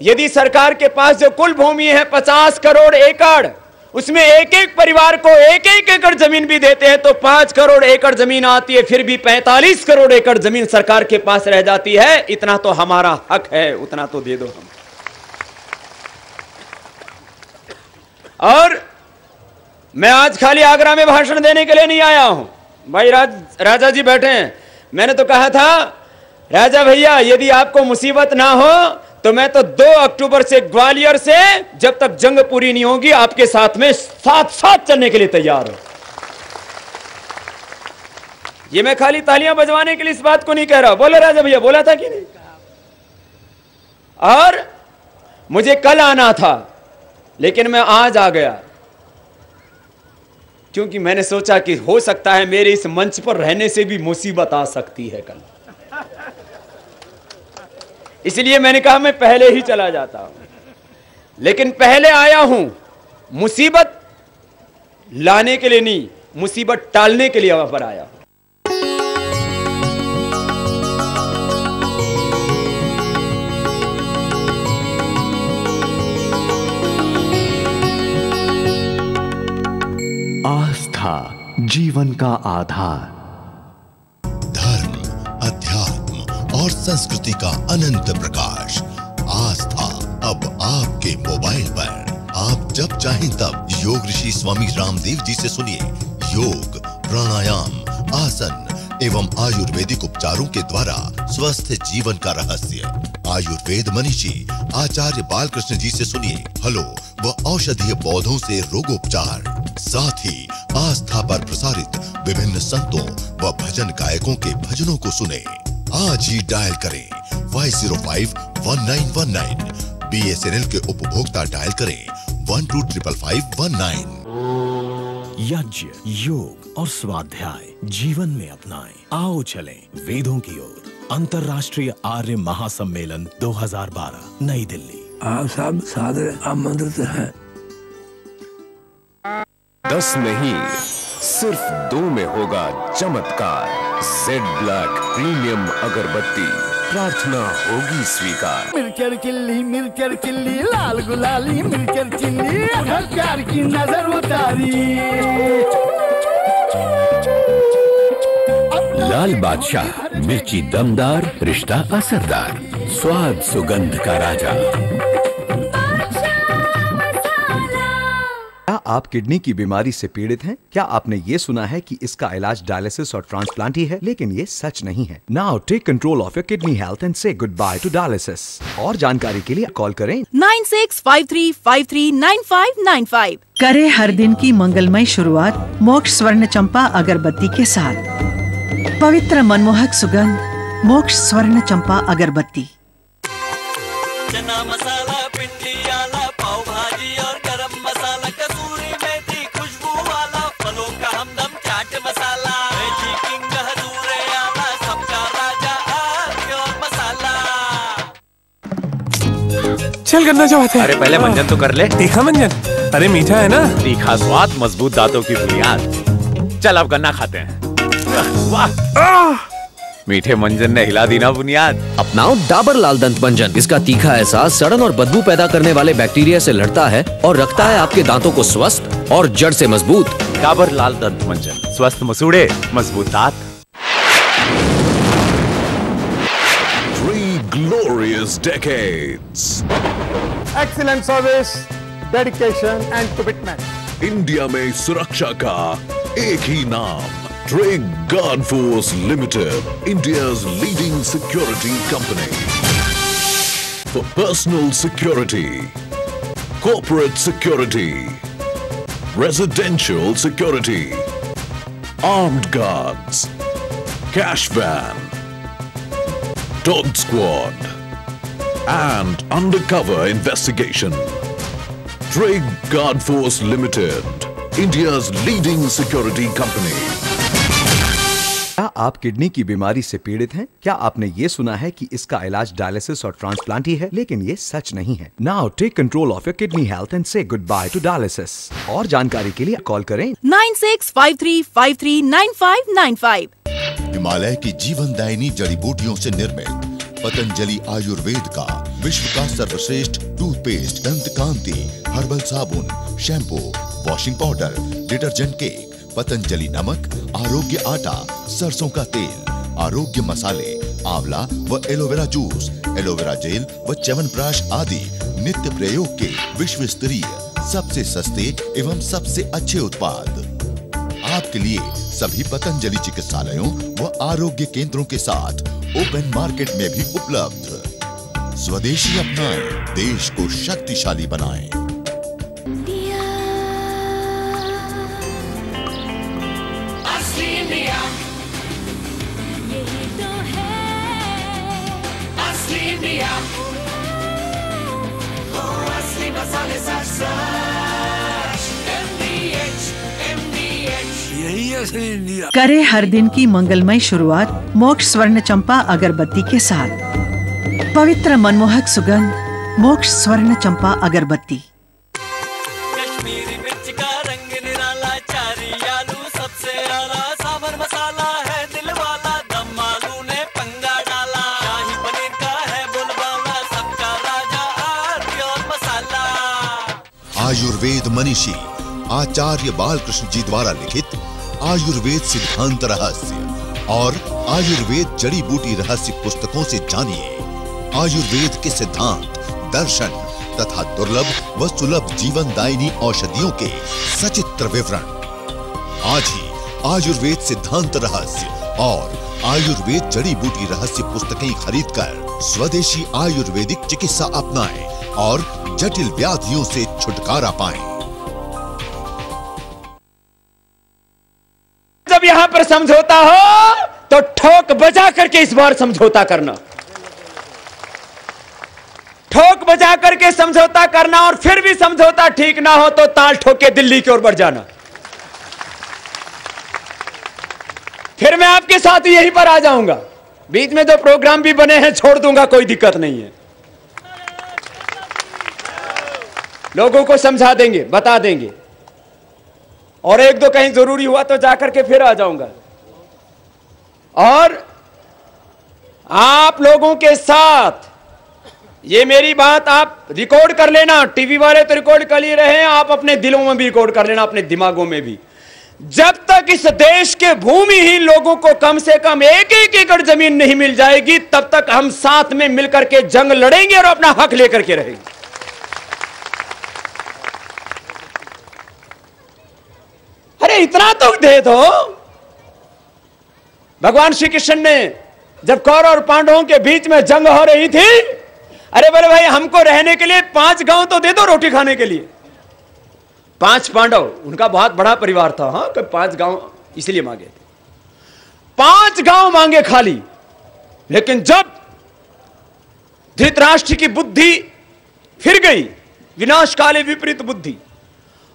यदि सरकार के पास जो कुल भूमि है 50 करोड़ एकड़, उसमें एक एक परिवार को 1-1 एकड़ जमीन भी देते हैं तो 5 करोड़ एकड़ जमीन आती है, फिर भी 45 करोड़ एकड़ जमीन सरकार के पास रह जाती है। इतना तो हमारा हक है, उतना तो दे दो हम। और मैं आज खाली आगरा में भाषण देने के लिए नहीं आया हूं। भाई राजा जी बैठे हैं, मैंने तो कहा था राजा भैया यदि आपको मुसीबत ना हो तो मैं तो 2 अक्टूबर से ग्वालियर से जब तक जंग पूरी नहीं होगी आपके साथ में साथ चलने के लिए तैयार हूं। ये मैं खाली तालियां बजवाने के लिए इस बात को नहीं कह रहा। बोले राजा भैया, बोला था कि नहीं? और मुझे कल आना था लेकिन मैं आज आ गया, क्योंकि मैंने सोचा कि हो सकता है मेरे इस मंच पर रहने से भी मुसीबत आ सकती है कल, इसलिए मैंने कहा मैं पहले ही चला जाता हूं। लेकिन पहले आया हूं मुसीबत लाने के लिए नहीं, मुसीबत टालने के लिए वहां पर आया हूं। आस्था जीवन का आधार। धर्म, अध्यात्म और संस्कृति का अनंत प्रकाश। आस्था अब आपके मोबाइल पर। आप जब चाहें तब योग ऋषि स्वामी रामदेव जी से सुनिए योग, प्राणायाम, आसन एवं आयुर्वेदिक उपचारों के द्वारा स्वस्थ जीवन का रहस्य। आयुर्वेद मनीषी आचार्य बालकृष्ण जी से सुनिए फलों व औषधीय पौधों से रोगोपचार। साथ ही आस्था पर प्रसारित विभिन्न संतों व भजन गायकों के भजनों को सुने। आज ही डायल करें 5051919। BSNL के उपभोक्ता डायल करें 125519। यज्ञ, योग और स्वाध्याय जीवन में अपनाएं। आओ चलें वेदों की ओर। अंतर्राष्ट्रीय आर्य महासम्मेलन 2012 नई दिल्ली। आप सब सादर आमंत्रित हैं। 10 नहीं सिर्फ 2 में होगा चमत्कार। जेड ब्लैक प्रीमियम अगरबत्ती, प्रार्थना होगी स्वीकार। मिलकर चिल्ली लाल गुलाली मिलकर चिल्ली, हर प्यार की नजर उतारी। लाल बादशाह मिर्ची दमदार, रिश्ता असरदार, स्वाद सुगंध का राजा। क्या आप किडनी की बीमारी से पीड़ित हैं? क्या आपने ये सुना है कि इसका इलाज डायलिसिस और ट्रांसप्लांट ही है? लेकिन ये सच नहीं है। Now take control of your kidney health and say goodbye to dialysis. और जानकारी के लिए कॉल करें 9653539595। करे हर दिन की मंगलमय शुरुआत मोक्ष स्वर्ण चंपा अगरबत्ती के साथ। पवित्र मनमोहक सुगंध मोक्ष स्वर्ण चंपा अगरबत्ती। चना मसाला, पिंडी आला, पाव भाजी और गरम मसाला, कसूरी मेथी, खुशबू वाला, फलों का हमदम चाट मसाला, वेजी किंग हजूर आला, सबका राजा प्योर मसाला। चल करना चाहते हैं। अरे पहले मंजन तो कर ले। तीखा मंजन? अरे मीठा है ना। तीखा स्वाद मजबूत दांतों की बुनियाद। चल अब गन्ना खाते हैं। वाह, मीठे मंजन ने हिला दी ना बुनियाद। अपनाओ डाबर लाल दंत मंजन। इसका तीखा एहसास सड़न और बदबू पैदा करने वाले बैक्टीरिया से लड़ता है और रखता है आपके दांतों को स्वस्थ और जड़ से मजबूत। डाबर लाल दंत मंजन, स्वस्थ मसूड़े, मजबूत दांत। 3 glorious decades. Excellent service, dedication and commitment. India में सुरक्षा का एक ही नाम, Trade Guard Force Limited, India's leading security company. For personal security, corporate security, residential security, armed guards, cash van, dog squad, and undercover investigation. Trade Guard Force Limited, India's leading security company. क्या आप kidney की बीमारी से पीड़ित हैं? क्या आपने ये सुना है कि इसका इलाज डायलिसिस और ट्रांसप्लांट ही है? लेकिन ये सच नहीं है। Now take control of your kidney health and say goodbye to dialysis. और जानकारी के लिए कॉल करें 9653539595। हिमालय की जीवनदायिनी जड़ी बूटियों से निर्मित पतंजलि आयुर्वेद का विश्व का सर्वश्रेष्ठ टूथपेस्ट, दंतकांति, हर्बल साबुन, shampoo, washing powder, detergent cake, Patanjali नमक, आरोग्य आटा, सरसों का तेल, आरोग्य मसाले, आंवला व एलोवेरा जूस, एलोवेरा जेल व च्यवनप्राश आदि नित्य प्रयोग के विश्व स्तरीय सबसे सस्ते एवं सबसे अच्छे उत्पाद आपके लिए सभी पतंजलि चिकित्सालयों व आरोग्य केंद्रों के साथ ओपन मार्केट में भी उपलब्ध। स्वदेशी अपनाएं, देश को शक्तिशाली बनाएं। करे हर दिन की मंगलमय शुरुआत मोक्ष स्वर्ण चंपा अगरबत्ती के साथ। पवित्र मनमोहक सुगंध मोक्ष स्वर्ण चंपा अगरबत्ती। कश्मीरी मिर्च का रंग निराला, चारी आलू सबसे आला, सावर मसाला है दिल वाला, दम आलू ने पंगा डाला, शाही पनीर का है बोलबाला, सबका राजा प्योर मसाला। आयुर्वेद मनीषी आचार्य बालकृष्ण जी द्वारा लिखित आयुर्वेद सिद्धांत रहस्य और आयुर्वेद जड़ी बूटी रहस्य पुस्तकों से जानिए आयुर्वेद के सिद्धांत, दर्शन तथा दुर्लभ व सुलभ जीवनदायिनी औषधियों के सचित्र विवरण। आज ही आयुर्वेद सिद्धांत रहस्य और आयुर्वेद जड़ी बूटी रहस्य पुस्तकें खरीदकर स्वदेशी आयुर्वेदिक चिकित्सा अपनाएं और जटिल व्याधियों से छुटकारा पाएं। जब यहां पर समझौता हो तो ठोक बजा करके इस बार समझौता करना, ठोक बजा करके समझौता करना, और फिर भी समझौता ठीक ना हो तो ताल ठोक के दिल्ली की ओर बढ़ जाना। फिर मैं आपके साथ यहीं पर आ जाऊंगा, बीच में जो प्रोग्राम भी बने हैं छोड़ दूंगा, कोई दिक्कत नहीं है। लोगों को समझा देंगे, बता देंगे, और एक दो कहीं जरूरी हुआ तो जाकर के फिर आ जाऊंगा। और आप लोगों के साथ ये मेरी बात आप रिकॉर्ड कर लेना, टीवी वाले तो रिकॉर्ड कर ही रहे हैं, आप अपने दिलों में भी रिकॉर्ड कर लेना, अपने दिमागों में भी। जब तक इस देश के भूमिहीन लोगों को कम से कम 1-1 एकड़ जमीन नहीं मिल जाएगी, तब तक हम साथ में मिलकर के जंग लड़ेंगे और अपना हक लेकर के रहेंगे। इतना तो दे दो। भगवान श्री कृष्ण ने जब कौरव और पांडवों के बीच में जंग हो रही थी, अरे बोले भाई हमको रहने के लिए 5 गांव तो दे दो रोटी खाने के लिए। 5 पांडव, उनका बहुत बड़ा परिवार था, हाँ, 5 गांव इसलिए मांगे थे। 5 गांव मांगे खाली। लेकिन जब धृतराष्ट्र की बुद्धि फिर गई, विनाशकाले विपरीत बुद्धि,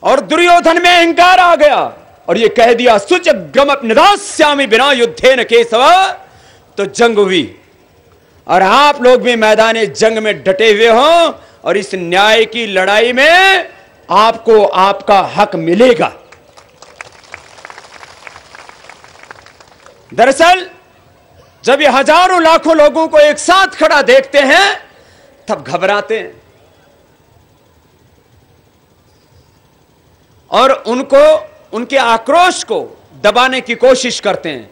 और दुर्योधन में अहंकार आ गया और ये कह दिया सुचग्रम निदास्यामि बिना युद्धेन केशव, तो जंग हुई। और आप लोग भी मैदान जंग में डटे हुए हो और इस न्याय की लड़ाई में आपको आपका हक मिलेगा। दरअसल जब ये हजारों लाखों लोगों को एक साथ खड़ा देखते हैं तब घबराते हैं और उनके आक्रोश को दबाने की कोशिश करते हैं।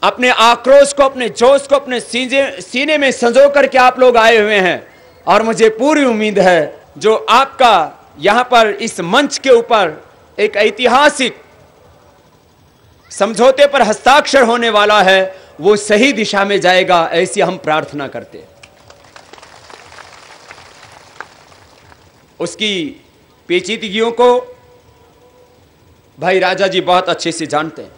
अपने आक्रोश को, अपने जोश को अपने सीने में संजो करके आप लोग आए हुए हैं और मुझे पूरी उम्मीद है जो आपका यहां पर इस मंच के ऊपर एक ऐतिहासिक समझौते पर हस्ताक्षर होने वाला है वो सही दिशा में जाएगा, ऐसी हम प्रार्थना करते हैं। उसकी पेचीदगियों को भाई राजा जी बहुत अच्छे से जानते हैं।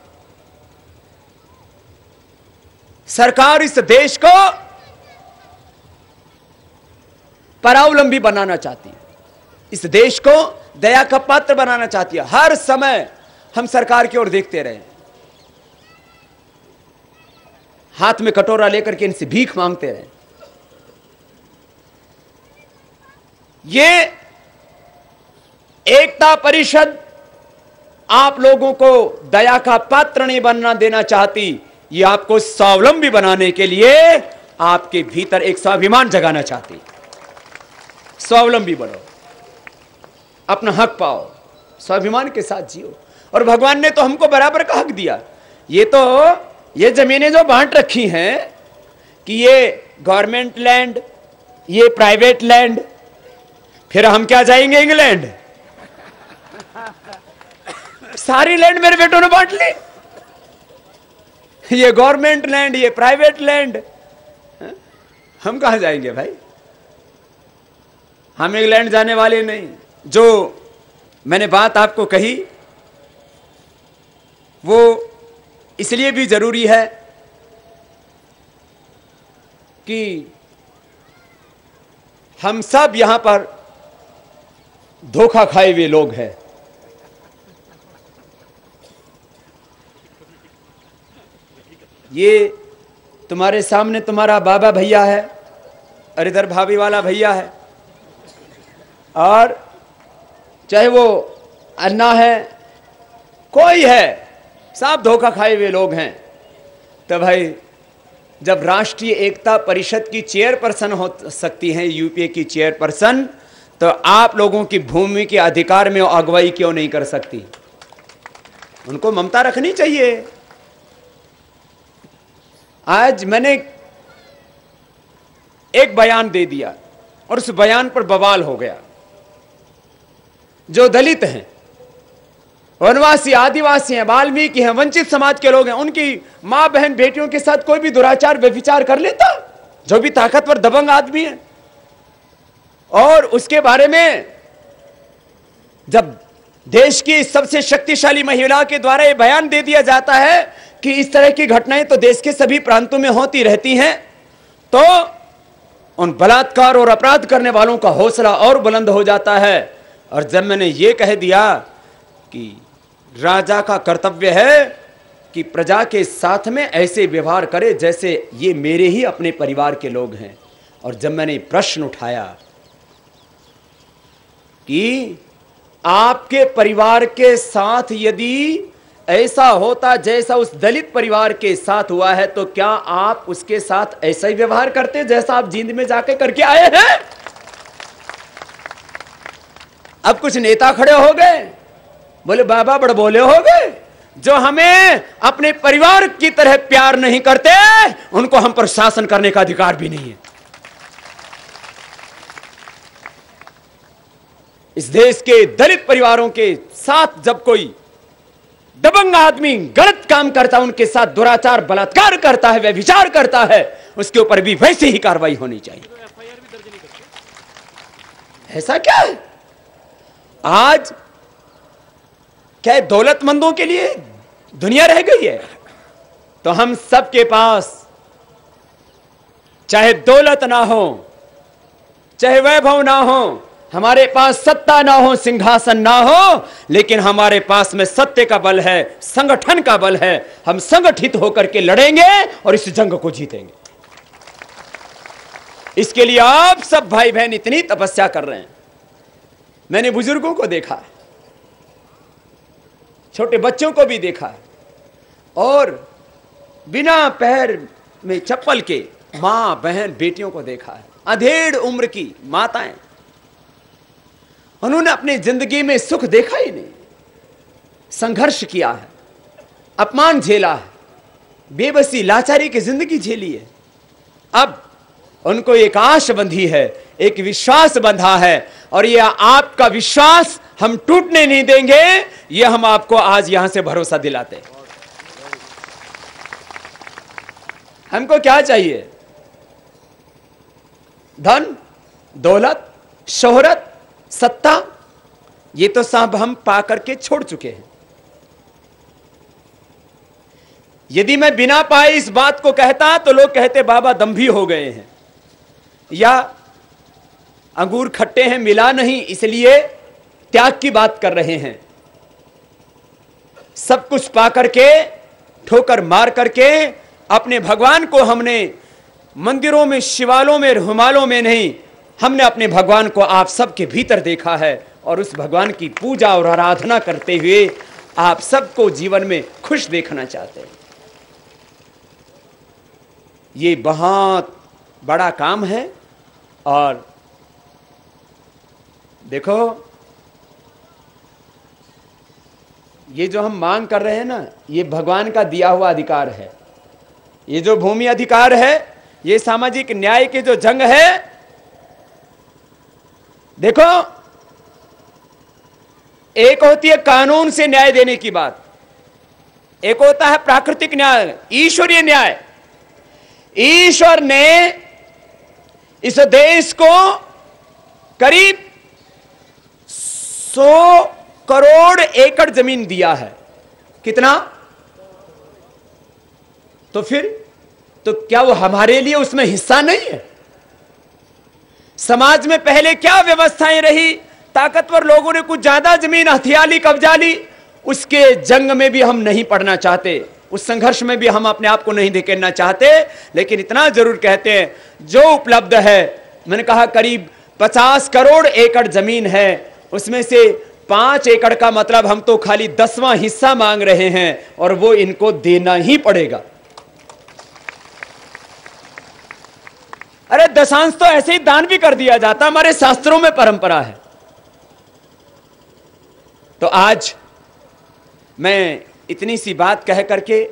सरकार इस देश को परावलंबी बनाना चाहती है, इस देश को दया का पात्र बनाना चाहती है। हर समय हम सरकार की ओर देखते रहे, हाथ में कटोरा लेकर के इनसे भीख मांगते रहे। ये एकता परिषद आप लोगों को दया का पात्र नहीं बनना देना चाहती, ये आपको स्वावलंबी बनाने के लिए आपके भीतर एक स्वाभिमान जगाना चाहती। स्वावलंबी बनो, अपना हक पाओ, स्वाभिमान के साथ जियो। और भगवान ने तो हमको बराबर का हक दिया। ये जमीनें जो बांट रखी हैं कि ये गवर्नमेंट लैंड, ये प्राइवेट लैंड, फिर हम क्या जाएंगे इंग्लैंड? सारी लैंड मेरे बेटों ने बांट ली। ये गवर्नमेंट लैंड, ये प्राइवेट लैंड, हम कहां जाएंगे भाई? हम इंग्लैंड जाने वाले नहीं। जो मैंने बात आपको कही वो इसलिए भी जरूरी है कि हम सब यहां पर धोखा खाए हुए लोग हैं। ये तुम्हारे सामने तुम्हारा बाबा भैया है और इधर भाभी वाला भैया है, और चाहे वो अन्ना है, कोई है, सब धोखा खाए हुए लोग हैं। तो भाई जब राष्ट्रीय एकता परिषद की चेयरपर्सन हो सकती हैं, यूपीए की चेयरपर्सन, तो आप लोगों की भूमि के अधिकार में अगुवाई क्यों नहीं कर सकती? उनको ममता रखनी चाहिए। आज मैंने एक बयान दे दिया और उस बयान पर बवाल हो गया। जो दलित हैं, वनवासी, आदिवासी हैं, वाल्मीकि हैं, वंचित समाज के लोग हैं, उनकी मां बहन बेटियों के साथ कोई भी दुराचार व्यभिचार कर लेता, जो भी ताकतवर दबंग आदमी है। और उसके बारे में जब देश की सबसे शक्तिशाली महिला के द्वारा यह बयान दे दिया जाता है कि इस तरह की घटनाएं तो देश के सभी प्रांतों में होती रहती हैं, तो उन बलात्कार और अपराध करने वालों का हौसला और बुलंद हो जाता है। और जब मैंने ये कह दिया कि राजा का कर्तव्य है कि प्रजा के साथ में ऐसे व्यवहार करे जैसे ये मेरे ही अपने परिवार के लोग हैं, और जब मैंने प्रश्न उठाया कि आपके परिवार के साथ यदि ऐसा होता जैसा उस दलित परिवार के साथ हुआ है, तो क्या आप उसके साथ ऐसा ही व्यवहार करते जैसा आप जींद में जाके करके आए हैं? अब कुछ नेता खड़े हो गए, बोले बाबा बड़ बोले हो गए, जो हमें अपने परिवार की तरह प्यार नहीं करते उनको हम पर शासन करने का अधिकार भी नहीं है। इस देश के दलित परिवारों के साथ जब कोई दबंग आदमी गलत काम करता है, उनके साथ दुराचार बलात्कार करता है, व्यभिचार करता है, उसके ऊपर भी वैसे ही कार्रवाई होनी चाहिए। ऐसा क्या है? आज क्या दौलतमंदों के लिए दुनिया रह गई है? तो हम सबके पास चाहे दौलत ना हो, चाहे वैभव ना हो, हमारे पास सत्ता ना हो, सिंहासन ना हो, लेकिन हमारे पास में सत्य का बल है, संगठन का बल है। हम संगठित होकर के लड़ेंगे और इस जंग को जीतेंगे। इसके लिए आप सब भाई बहन इतनी तपस्या कर रहे हैं। मैंने बुजुर्गों को देखा है, छोटे बच्चों को भी देखा है, और बिना पैर में चप्पल के मां बहन बेटियों को देखा है। अधेड़ उम्र की माताएं, उन्होंने अपनी जिंदगी में सुख देखा ही नहीं, संघर्ष किया है, अपमान झेला है, बेबसी लाचारी की जिंदगी झेली है। अब उनको एक आश बंधी है, एक विश्वास बंधा है, और यह आपका विश्वास हम टूटने नहीं देंगे। यह हम आपको आज यहां से भरोसा दिलाते हैं। हमको क्या चाहिए? धन, दौलत, शोहरत, सत्ता, ये तो सब हम पा करके छोड़ चुके हैं। यदि मैं बिना पाए इस बात को कहता तो लोग कहते बाबा दंभी हो गए हैं, या अंगूर खट्टे हैं मिला नहीं इसलिए त्याग की बात कर रहे हैं। सब कुछ पा करके, ठोकर मार करके अपने भगवान को हमने मंदिरों में, शिवालयों में, रुमालों में नहीं, हमने अपने भगवान को आप सबके भीतर देखा है, और उस भगवान की पूजा और आराधना करते हुए आप सबको जीवन में खुश देखना चाहते हैं। ये बहुत बड़ा काम है। और देखो, ये जो हम मांग कर रहे हैं ना, ये भगवान का दिया हुआ अधिकार है। ये जो भूमि अधिकार है, ये सामाजिक न्याय की जो जंग है, देखो, एक होती है कानून से न्याय देने की बात, एक होता है प्राकृतिक न्याय, ईश्वरीय न्याय। ईश्वर ने इस देश को करीब 100 करोड़ एकड़ जमीन दिया है। कितना? तो फिर तो क्या वो हमारे लिए उसमें हिस्सा नहीं है? समाज में पहले क्या व्यवस्थाएं रही? ताकतवर लोगों ने कुछ ज्यादा जमीन हथिया ली, कब्जा ली। उसके जंग में भी हम नहीं पड़ना चाहते, उस संघर्ष में भी हम अपने आप को नहीं धकेलना चाहते। लेकिन इतना जरूर कहते हैं, जो उपलब्ध है, मैंने कहा करीब 50 करोड़ एकड़ जमीन है, उसमें से 5 एकड़ का मतलब हम तो खाली 10वां हिस्सा मांग रहे हैं, और वो इनको देना ही पड़ेगा। अरे दशांश तो ऐसे ही दान भी कर दिया जाता, हमारे शास्त्रों में परंपरा है। तो आज मैं इतनी सी बात कह करके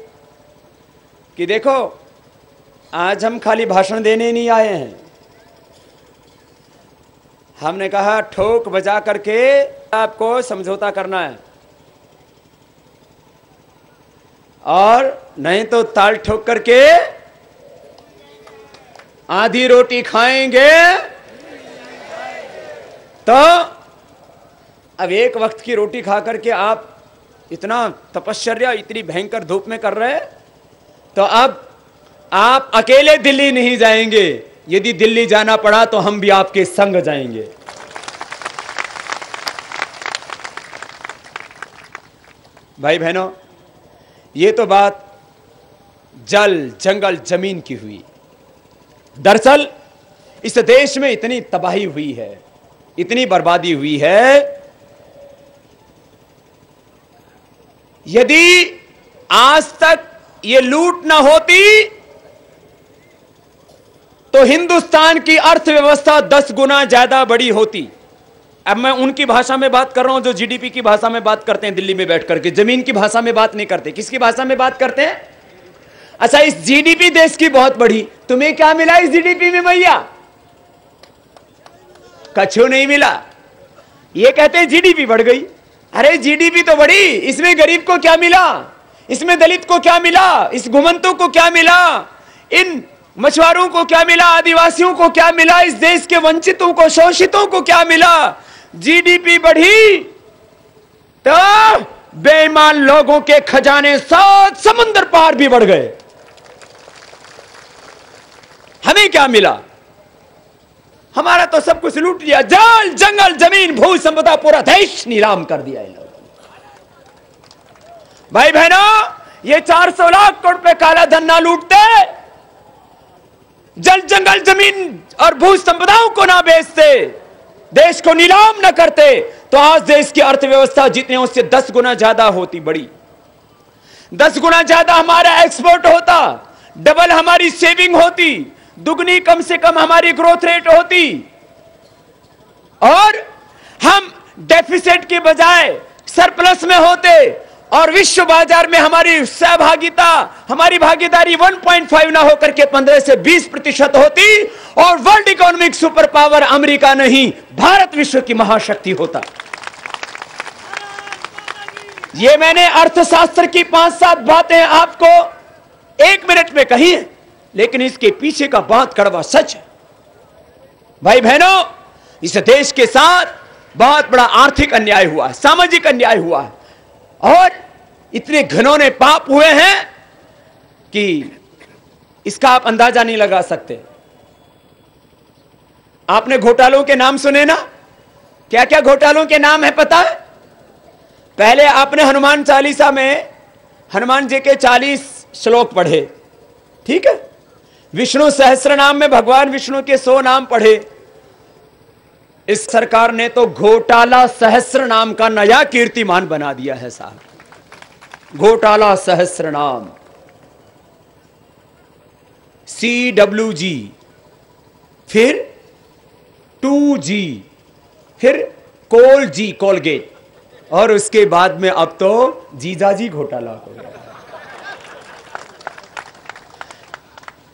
कि देखो, आज हम खाली भाषण देने नहीं आए हैं। हमने कहा ठोक बजा करके आपको समझौता करना है, और नहीं तो ताल ठोक करके आधी रोटी खाएंगे। तो अब एक वक्त की रोटी खा करके आप इतना तपश्चर्या इतनी भयंकर धूप में कर रहे हैं, तो अब आप अकेले दिल्ली नहीं जाएंगे। यदि दिल्ली जाना पड़ा तो हम भी आपके संग जाएंगे। भाई बहनों, ये तो बात जल, जंगल, जमीन की हुई। दरअसल इस देश में इतनी तबाही हुई है, इतनी बर्बादी हुई है, यदि आज तक ये लूट ना होती तो हिंदुस्तान की अर्थव्यवस्था 10 गुना ज्यादा बड़ी होती। अब मैं उनकी भाषा में बात कर रहा हूं जो जीडीपी की भाषा में बात करते हैं दिल्ली में बैठ करके, जमीन की भाषा में बात नहीं करते। किसकी भाषा में बात करते हैं? अच्छा, इस जीडीपी देश की बहुत बड़ी, तुम्हें क्या मिला इस जीडीपी में भैया? कछु नहीं मिला। ये कहते हैं जीडीपी बढ़ गई, अरे जीडीपी तो बढ़ी, इसमें गरीब को क्या मिला, इसमें दलित को क्या मिला, इस घुमंतों को क्या मिला, इन मछुआरों को क्या मिला, आदिवासियों को क्या मिला, इस देश के वंचितों को, शोषितों को क्या मिला। जीडीपी बढ़ी तो बेईमान लोगों के खजाने 7 समुद्र पार भी बढ़ गए। हमें क्या मिला? हमारा तो सब कुछ लूट लिया, जल जंगल जमीन भू संपदा पूरा देश नीलाम कर दिया इन लोगों ने। भाई बहनों, ये 400 लाख करोड़ रुपए काला धन ना लूटते, जल जंगल जमीन और भू संपदाओं को ना बेचते, देश को नीलाम ना करते, तो आज देश की अर्थव्यवस्था जितने उससे 10 गुना ज्यादा होती, बड़ी 10 गुना ज्यादा हमारा एक्सपोर्ट होता, डबल हमारी सेविंग होती, दुगनी कम से कम हमारी ग्रोथ रेट होती, और हम डेफिसिट के बजाय सरप्लस में होते, और विश्व बाजार में हमारी सहभागिता, हमारी भागीदारी 1.5 ना होकर के 15 से 20% होती, और world economic super power America नहीं, भारत विश्व की महाशक्ति होता। ये मैंने अर्थशास्त्र की 5-7 बातें आपको 1 मिनट में कही है, लेकिन इसके पीछे का बहुत कड़वा सच है। भाई बहनों, इस देश के साथ बहुत बड़ा आर्थिक अन्याय हुआ है, सामाजिक अन्याय हुआ है, और इतने घिनौने पाप हुए हैं कि इसका आप अंदाजा नहीं लगा सकते। आपने घोटालों के नाम सुने ना? क्या क्या घोटालों के नाम है पता है? पहले आपने हनुमान चालीसा में हनुमान जी के 40 श्लोक पढ़े, ठीक है? विष्णु सहस्त्र नाम में भगवान विष्णु के 100 नाम पढ़े। इस सरकार ने तो घोटाला सहस्त्र नाम का नया कीर्तिमान बना दिया है साहब। घोटाला सहस्त्र नाम, CWG, फिर 2G, फिर कोलजी, कोलगेट, और उसके बाद में अब तो जीजाजी घोटाला हो गया।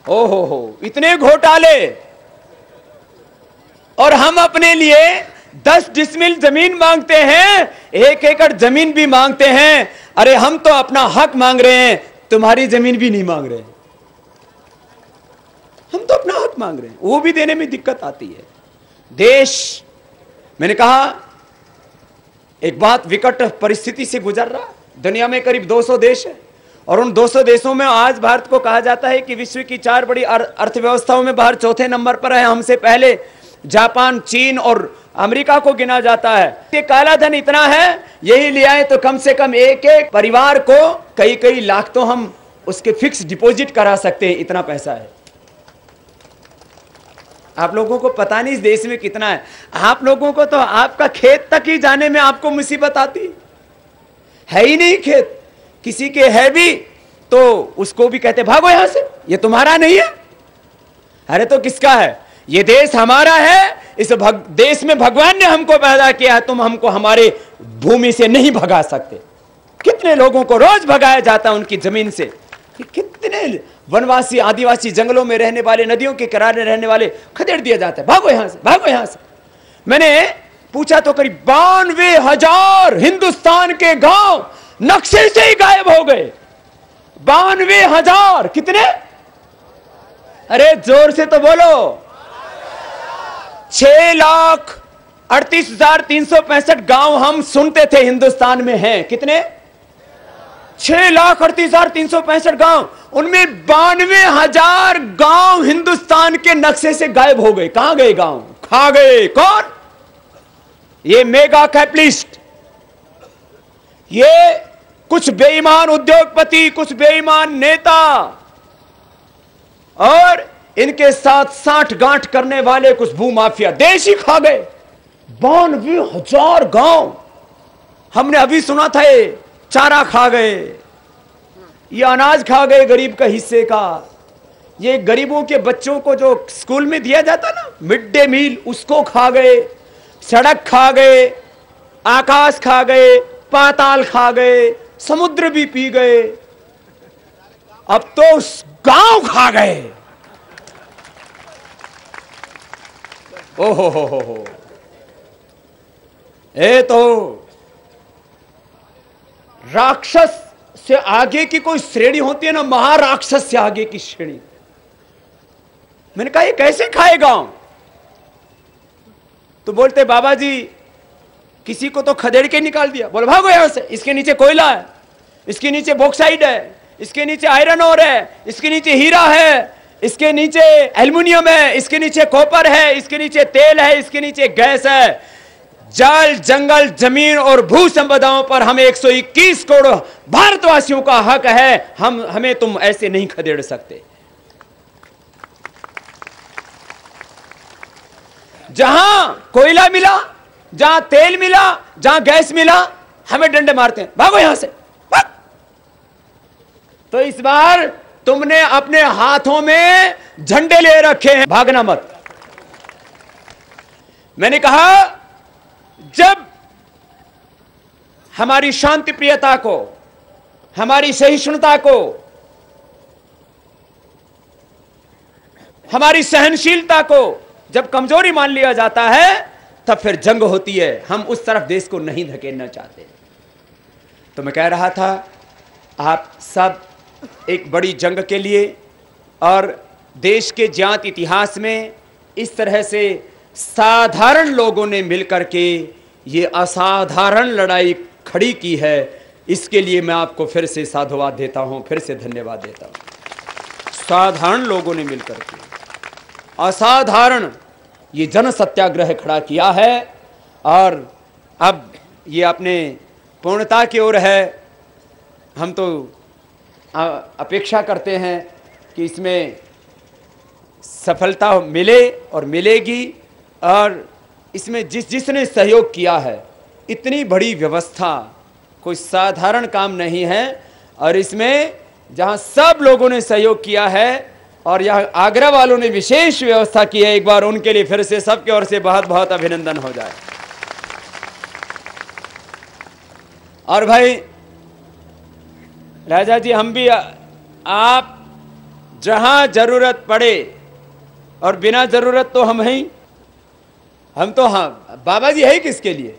ओहो, इतने घोटाले, और हम अपने लिए 10 डिसमिल जमीन मांगते हैं, 1 एकड़ जमीन भी मांगते हैं। अरे हम तो अपना हक मांग रहे हैं, तुम्हारी जमीन भी नहीं मांग रहे हैं। हम तो अपना हक मांग रहे हैं, वो भी देने में दिक्कत आती है। देश, मैंने कहा, एक बहुत विकट परिस्थिति से गुजर रहा। दुनिया में करीब 200 देश है, और उन 200 देशों में आज भारत को कहा जाता है कि विश्व की 4 बड़ी अर्थव्यवस्थाओं में भारत 4थे नंबर पर है। हमसे पहले जापान, चीन और अमेरिका को गिना जाता है। ये काला धन इतना है, यही ले आए तो कम से कम एक परिवार को कई लाख तो हम उसके फिक्स डिपॉजिट करा सकते हैं, इतना पैसा है। आप लोगों को पता नहीं इस देश में कितना है। आप लोगों को तो आपका खेत तक ही जाने में आपको मुसीबत आती है ही नहीं। खेत किसी के है भी तो उसको भी कहते भागो यहां से, ये तुम्हारा नहीं है। अरे तो किसका है? ये देश हमारा है। इस देश में भगवान ने हमको पैदा किया है, तुम हमको हमारे भूमि से नहीं भगा सकते। कितने लोगों को रोज भगाया जाता है उनकी जमीन से। कितने वनवासी, आदिवासी, जंगलों में रहने वाले, नदियों के किनारे रहने वाले खदेड़ दिया जाता है, भागो यहां से, भागो यहां से। मैंने पूछा तो करीब 92,000 हिंदुस्तान के गांव नक्शे से ही गायब हो गए। 92,000 कितने? अरे जोर से तो बोलो। 6,38,365 गांव हम सुनते थे हिंदुस्तान में हैं। कितने? 6,38,365 गांव। उनमें 92,000 गांव हिंदुस्तान के नक्शे से गायब हो गए। कहां गए गांव? खा गए। कौन? ये मेगा कैपिटलिस्ट, ये कुछ बेईमान उद्योगपति, कुछ बेईमान नेता और इनके साथ साठ गांठ करने वाले कुछ भूमाफिया देश ही खा गए। 92,000 गांव। हमने अभी सुना था ये चारा खा गए, ये अनाज खा गए गरीब का हिस्से का, ये गरीबों के बच्चों को जो स्कूल में दिया जाता ना मिड डे मील, उसको खा गए, सड़क खा गए, आकाश खा गए, पाताल खा गए, समुद्र भी पी गए, अब तो गांव खा गए। ओहो हो। ए तो राक्षस से आगे की कोई श्रेणी होती है ना, महाराक्षस से आगे की श्रेणी। मैंने कहा ये कैसे खाएगा? तो बोलते बाबा जी किसी को तो खदेड़ के निकाल दिया। बोल भागो यहां से, इसके नीचे कोयला है, इसके नीचे बॉक्साइड है, इसके नीचे आयरन ओर है, इसके नीचे हीरा है, इसके नीचे एल्युमिनियम है, इसके नीचे कॉपर है, इसके नीचे तेल है, इसके नीचे गैस है। जल, जंगल, जमीन और भू संपदाओं पर हमें 121 करोड़ भारतवासियों का हक है। हमें तुम ऐसे नहीं खदेड़ सकते। जहां कोयला मिला, जहां तेल मिला, जहां गैस मिला, हमें डंडे मारते हैं, भागो यहां से, भाग। तो इस बार तुमने अपने हाथों में झंडे ले रखे हैं, भागना मत। मैंने कहा जब हमारी शांति प्रियता को, हमारी सहिष्णुता को, हमारी सहनशीलता को जब कमजोरी मान लिया जाता है, तब फिर जंग होती है। हम उस तरफ देश को नहीं धकेलना चाहते। तो मैं कह रहा था आप सब एक बड़ी जंग के लिए और देश के ज्ञात इतिहास में इस तरह से साधारण लोगों ने मिलकर के ये असाधारण लड़ाई खड़ी की है, इसके लिए मैं आपको फिर से साधुवाद देता हूं, फिर से धन्यवाद देता हूं। साधारण लोगों ने मिलकर के असाधारण ये जन सत्याग्रह खड़ा किया है और अब ये अपने पूर्णता की ओर है। हम तो अपेक्षा करते हैं कि इसमें सफलता मिले और मिलेगी। और इसमें जिसने सहयोग किया है, इतनी बड़ी व्यवस्था कोई साधारण काम नहीं है। और इसमें जहां सब लोगों ने सहयोग किया है और यहाँ आगरा वालों ने विशेष व्यवस्था की है, एक बार उनके लिए फिर से सबकी ओर से बहुत बहुत अभिनंदन हो जाए। और भाई राजा जी, हम भी आप जहां जरूरत पड़े, और बिना जरूरत तो हम हैं, हम तो हाँ बाबा जी है किसके लिए?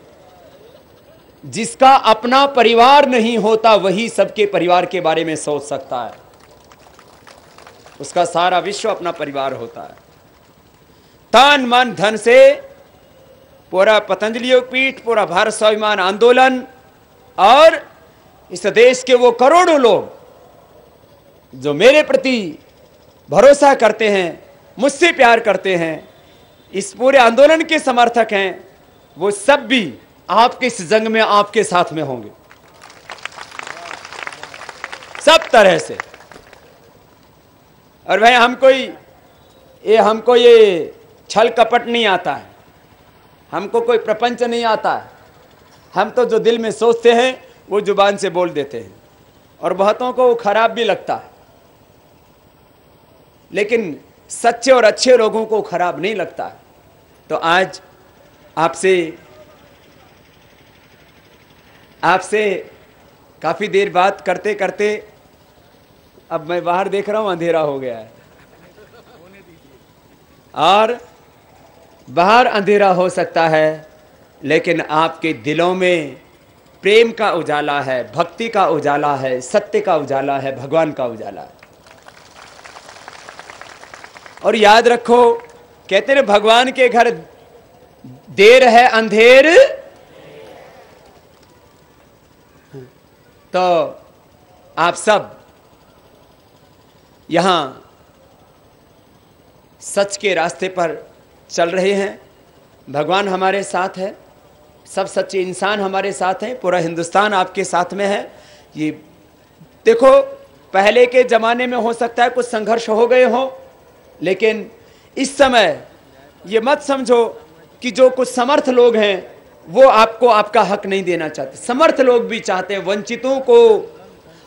जिसका अपना परिवार नहीं होता वही सबके परिवार के बारे में सोच सकता है। उसका सारा विश्व अपना परिवार होता है। तन मन धन से पूरा पतंजलि योगपीठ, पूरा भारत स्वाभिमान आंदोलन और इस देश के वो करोड़ों लोग जो मेरे प्रति भरोसा करते हैं, मुझसे प्यार करते हैं, इस पूरे आंदोलन के समर्थक हैं, वो सब भी आपके इस जंग में आपके साथ में होंगे, सब तरह से। और भाई हमको ये छल कपट नहीं आता है, हमको कोई प्रपंच नहीं आता है। हम तो जो दिल में सोचते हैं वो जुबान से बोल देते हैं, और बहुतों को वो खराब भी लगता है, लेकिन सच्चे और अच्छे लोगों को खराब नहीं लगता है। तो आज आपसे काफी देर बात करते करते अब मैं बाहर देख रहा हूं, अंधेरा हो गया है, और बाहर अंधेरा हो सकता है, लेकिन आपके दिलों में प्रेम का उजाला है, भक्ति का उजाला है, सत्य का उजाला है, भगवान का उजाला है। और याद रखो, कहते हैं भगवान के घर देर है अंधेर, तो आप सब यहां सच के रास्ते पर चल रहे हैं। भगवान हमारे साथ है, सब सच्चे इंसान हमारे साथ हैं, पूरा हिंदुस्तान आपके साथ में है। ये देखो, पहले के ज़माने में हो सकता है कुछ संघर्ष हो गए हो, लेकिन इस समय ये मत समझो कि जो कुछ समर्थ लोग हैं वो आपको आपका हक नहीं देना चाहते। समर्थ लोग भी चाहते हैं वंचितों को,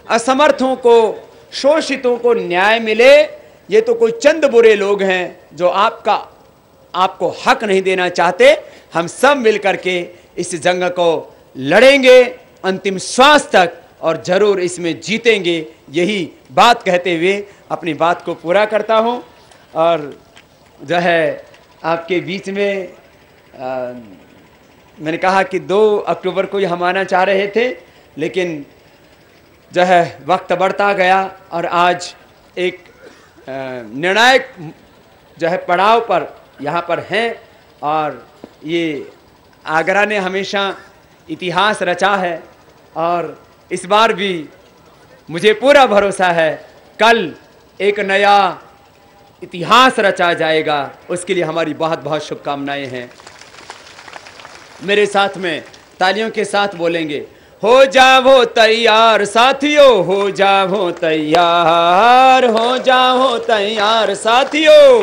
असमर्थों को, शोषितों को न्याय मिले। ये तो कोई चंद बुरे लोग हैं जो आपको हक नहीं देना चाहते। हम सब मिलकर के इस जंग को लड़ेंगे अंतिम श्वास तक, और जरूर इसमें जीतेंगे। यही बात कहते हुए अपनी बात को पूरा करता हूं। और जो है आपके बीच में मैंने कहा कि 2 अक्टूबर को ही हम आना चाह रहे थे, लेकिन जो है वक्त बढ़ता गया और आज एक निर्णायक जो है पड़ाव पर यहाँ पर हैं और ये आगरा ने हमेशा इतिहास रचा है और इस बार भी मुझे पूरा भरोसा है कल एक नया इतिहास रचा जाएगा। उसके लिए हमारी बहुत बहुत शुभकामनाएं हैं। मेरे साथ में तालियों के साथ बोलेंगे, हो जाओ तैयार साथियों, हो जाओ तैयार, हो जाओ तैयार साथियों,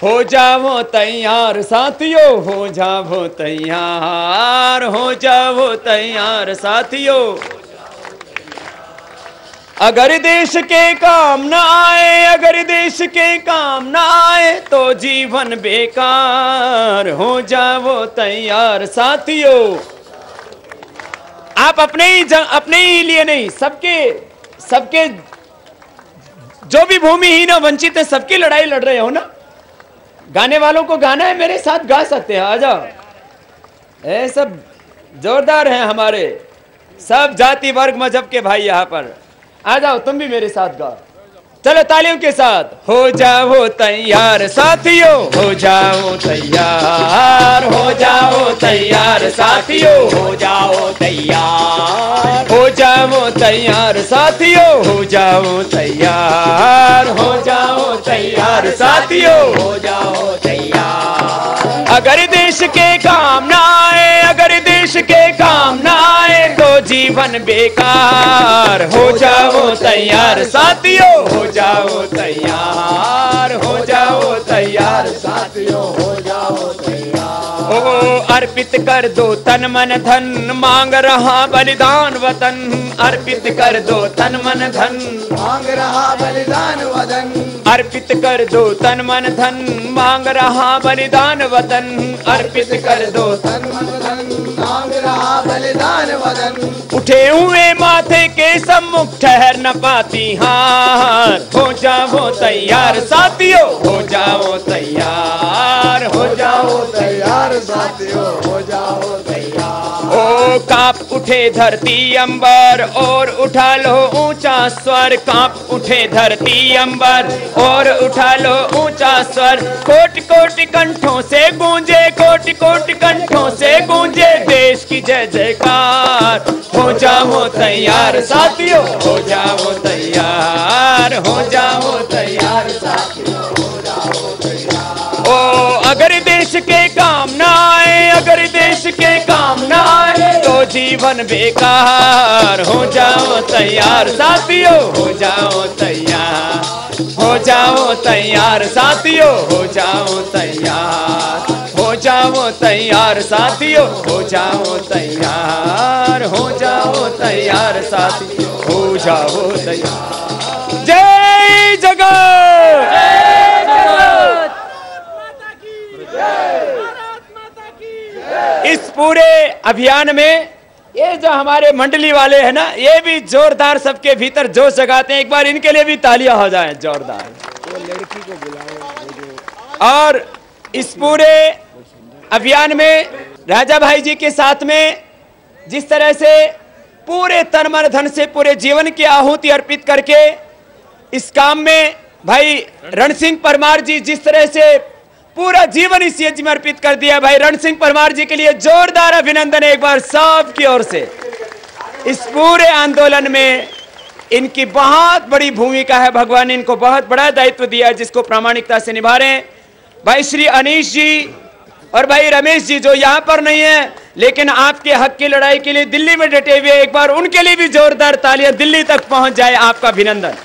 हो जाओ तैयार साथियों, हो जाओ तैयार, हो जाओ तैयार साथियों। अगर देश के काम न आए, अगर देश के काम न आए तो जीवन बेकार, हो जाओ तैयार साथियों। आप अपने ही लिए नहीं, सबके जो भी भूमिहीन और वंचित है सबकी लड़ाई लड़ रहे हो ना। गाने वालों को गाना है मेरे साथ गा सकते हैं, आ जाओ। ये सब जोरदार हैं हमारे, सब जाति वर्ग मजहब के भाई यहाँ पर, आ जाओ तुम भी मेरे साथ गाओ। चलो तालियों के साथ, हो जाओ तैयार साथियों, हो जाओ तैयार, हो जाओ तैयार साथियों, हो जाओ तैयार, हो जाओ तैयार साथियों, हो जाओ तैयार, हो जाओ तैयार साथियों, हो जाओ तैयार। अगर देश के काम ना आए, अगर देश के काम ना आए तो जीवन बेकार, हो जाओ तैयार साथियों, हो जाओ तैयार, हो जाओ तैयार साथियों, हो जाओ तैयार। ओ अर्पित कर दो तन मन धन, मांग रहा बलिदान वतन, अर्पित कर दो तन मन धन, मांग रहा बलिदान वतन, अर्पित कर दो तन मन धन, मांग रहा बलिदान वतन, अर्पित कर दो तन मन धन, मांग रहा बलिदान वतन। उठे हुए माथे के सम्मुख ठहर न पाती हार, हो जाओ तैयार साथियों, हो जाओ तैयार, हो जाओ तैयार साथियों, हो जाओ तैयार। ओ कांप उठे धरती अंबर और उठा लो ऊंचा स्वर, कांप उठे धरती अंबर और उठा लो ऊंचा स्वर। कोटि कोटि कंठों से गूंजे, कोटि कोटि कंठों से गूंजे देश की जय जयकार, हो जाओ तैयार साथियों, हो जाओ तैयार, हो जाओ तैयार साथियों, हो जाओ तैयार। ओ अगर देश के काम ना आए, अगर देश के काम ना आए तो जीवन बेकार, हो जाओ तैयार साथियों, हो जाओ तैयार, हो जाओ तैयार साथियों, हो जाओ तैयार, हो जाओ तैयार साथियों, हो जाओ तैयार, हो जाओ तैयार साथियों, हो जाओ तैयार। जय जगत, जय जगत। इस पूरे अभियान में ये जो हमारे मंडली वाले हैं ना, ये भी जोरदार सबके भीतर जोश जगाते हैं। एक बार इनके लिए भी तालियां हो जाएं जोरदार। लड़की को बुलाओ। और इस पूरे अभियान में राजा भाई जी के साथ में जिस तरह से पूरे तन मन धन से पूरे जीवन की आहुति अर्पित करके इस काम में भाई रण सिंह परमार जी जिस तरह से पूरा जीवन इस यज्ञ में अर्पित कर दिया, भाई रण सिंह परमार जी के लिए जोरदार अभिनंदन एक बार सबकी ओर से। इस पूरे आंदोलन में इनकी बहुत बड़ी भूमिका है, भगवान ने इनको बहुत बड़ा दायित्व दिया है जिसको प्रामाणिकता से निभा रहे हैं। भाई श्री अनीश जी और भाई रमेश जी जो यहाँ पर नहीं है लेकिन आपके हक की लड़ाई के लिए दिल्ली में डटे हुए, एक बार उनके लिए भी जोरदार तालियां दिल्ली तक पहुंच जाए, आपका अभिनंदन।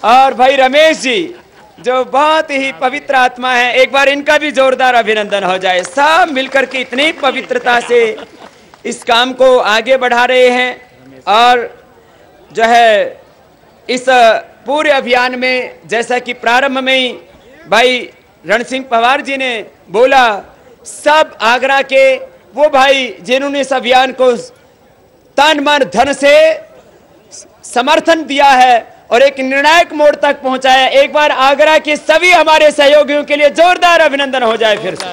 और भाई रमेश जी जो बहुत ही पवित्र आत्मा है, एक बार इनका भी जोरदार अभिनंदन हो जाए। सब मिलकर के इतनी पवित्रता से इस काम को आगे बढ़ा रहे हैं। और जो है इस पूरे अभियान में जैसा कि प्रारंभ में ही भाई रण सिंह पवार जी ने बोला, सब आगरा के वो भाई जिन्होंने इस अभियान को तन मन धन से समर्थन दिया है और एक निर्णायक मोड़ तक पहुंचाया, एक बार आगरा के सभी हमारे सहयोगियों के लिए जोरदार अभिनंदन हो जाए फिर से।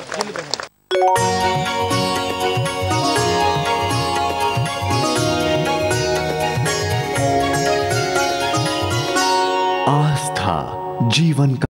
जीवन का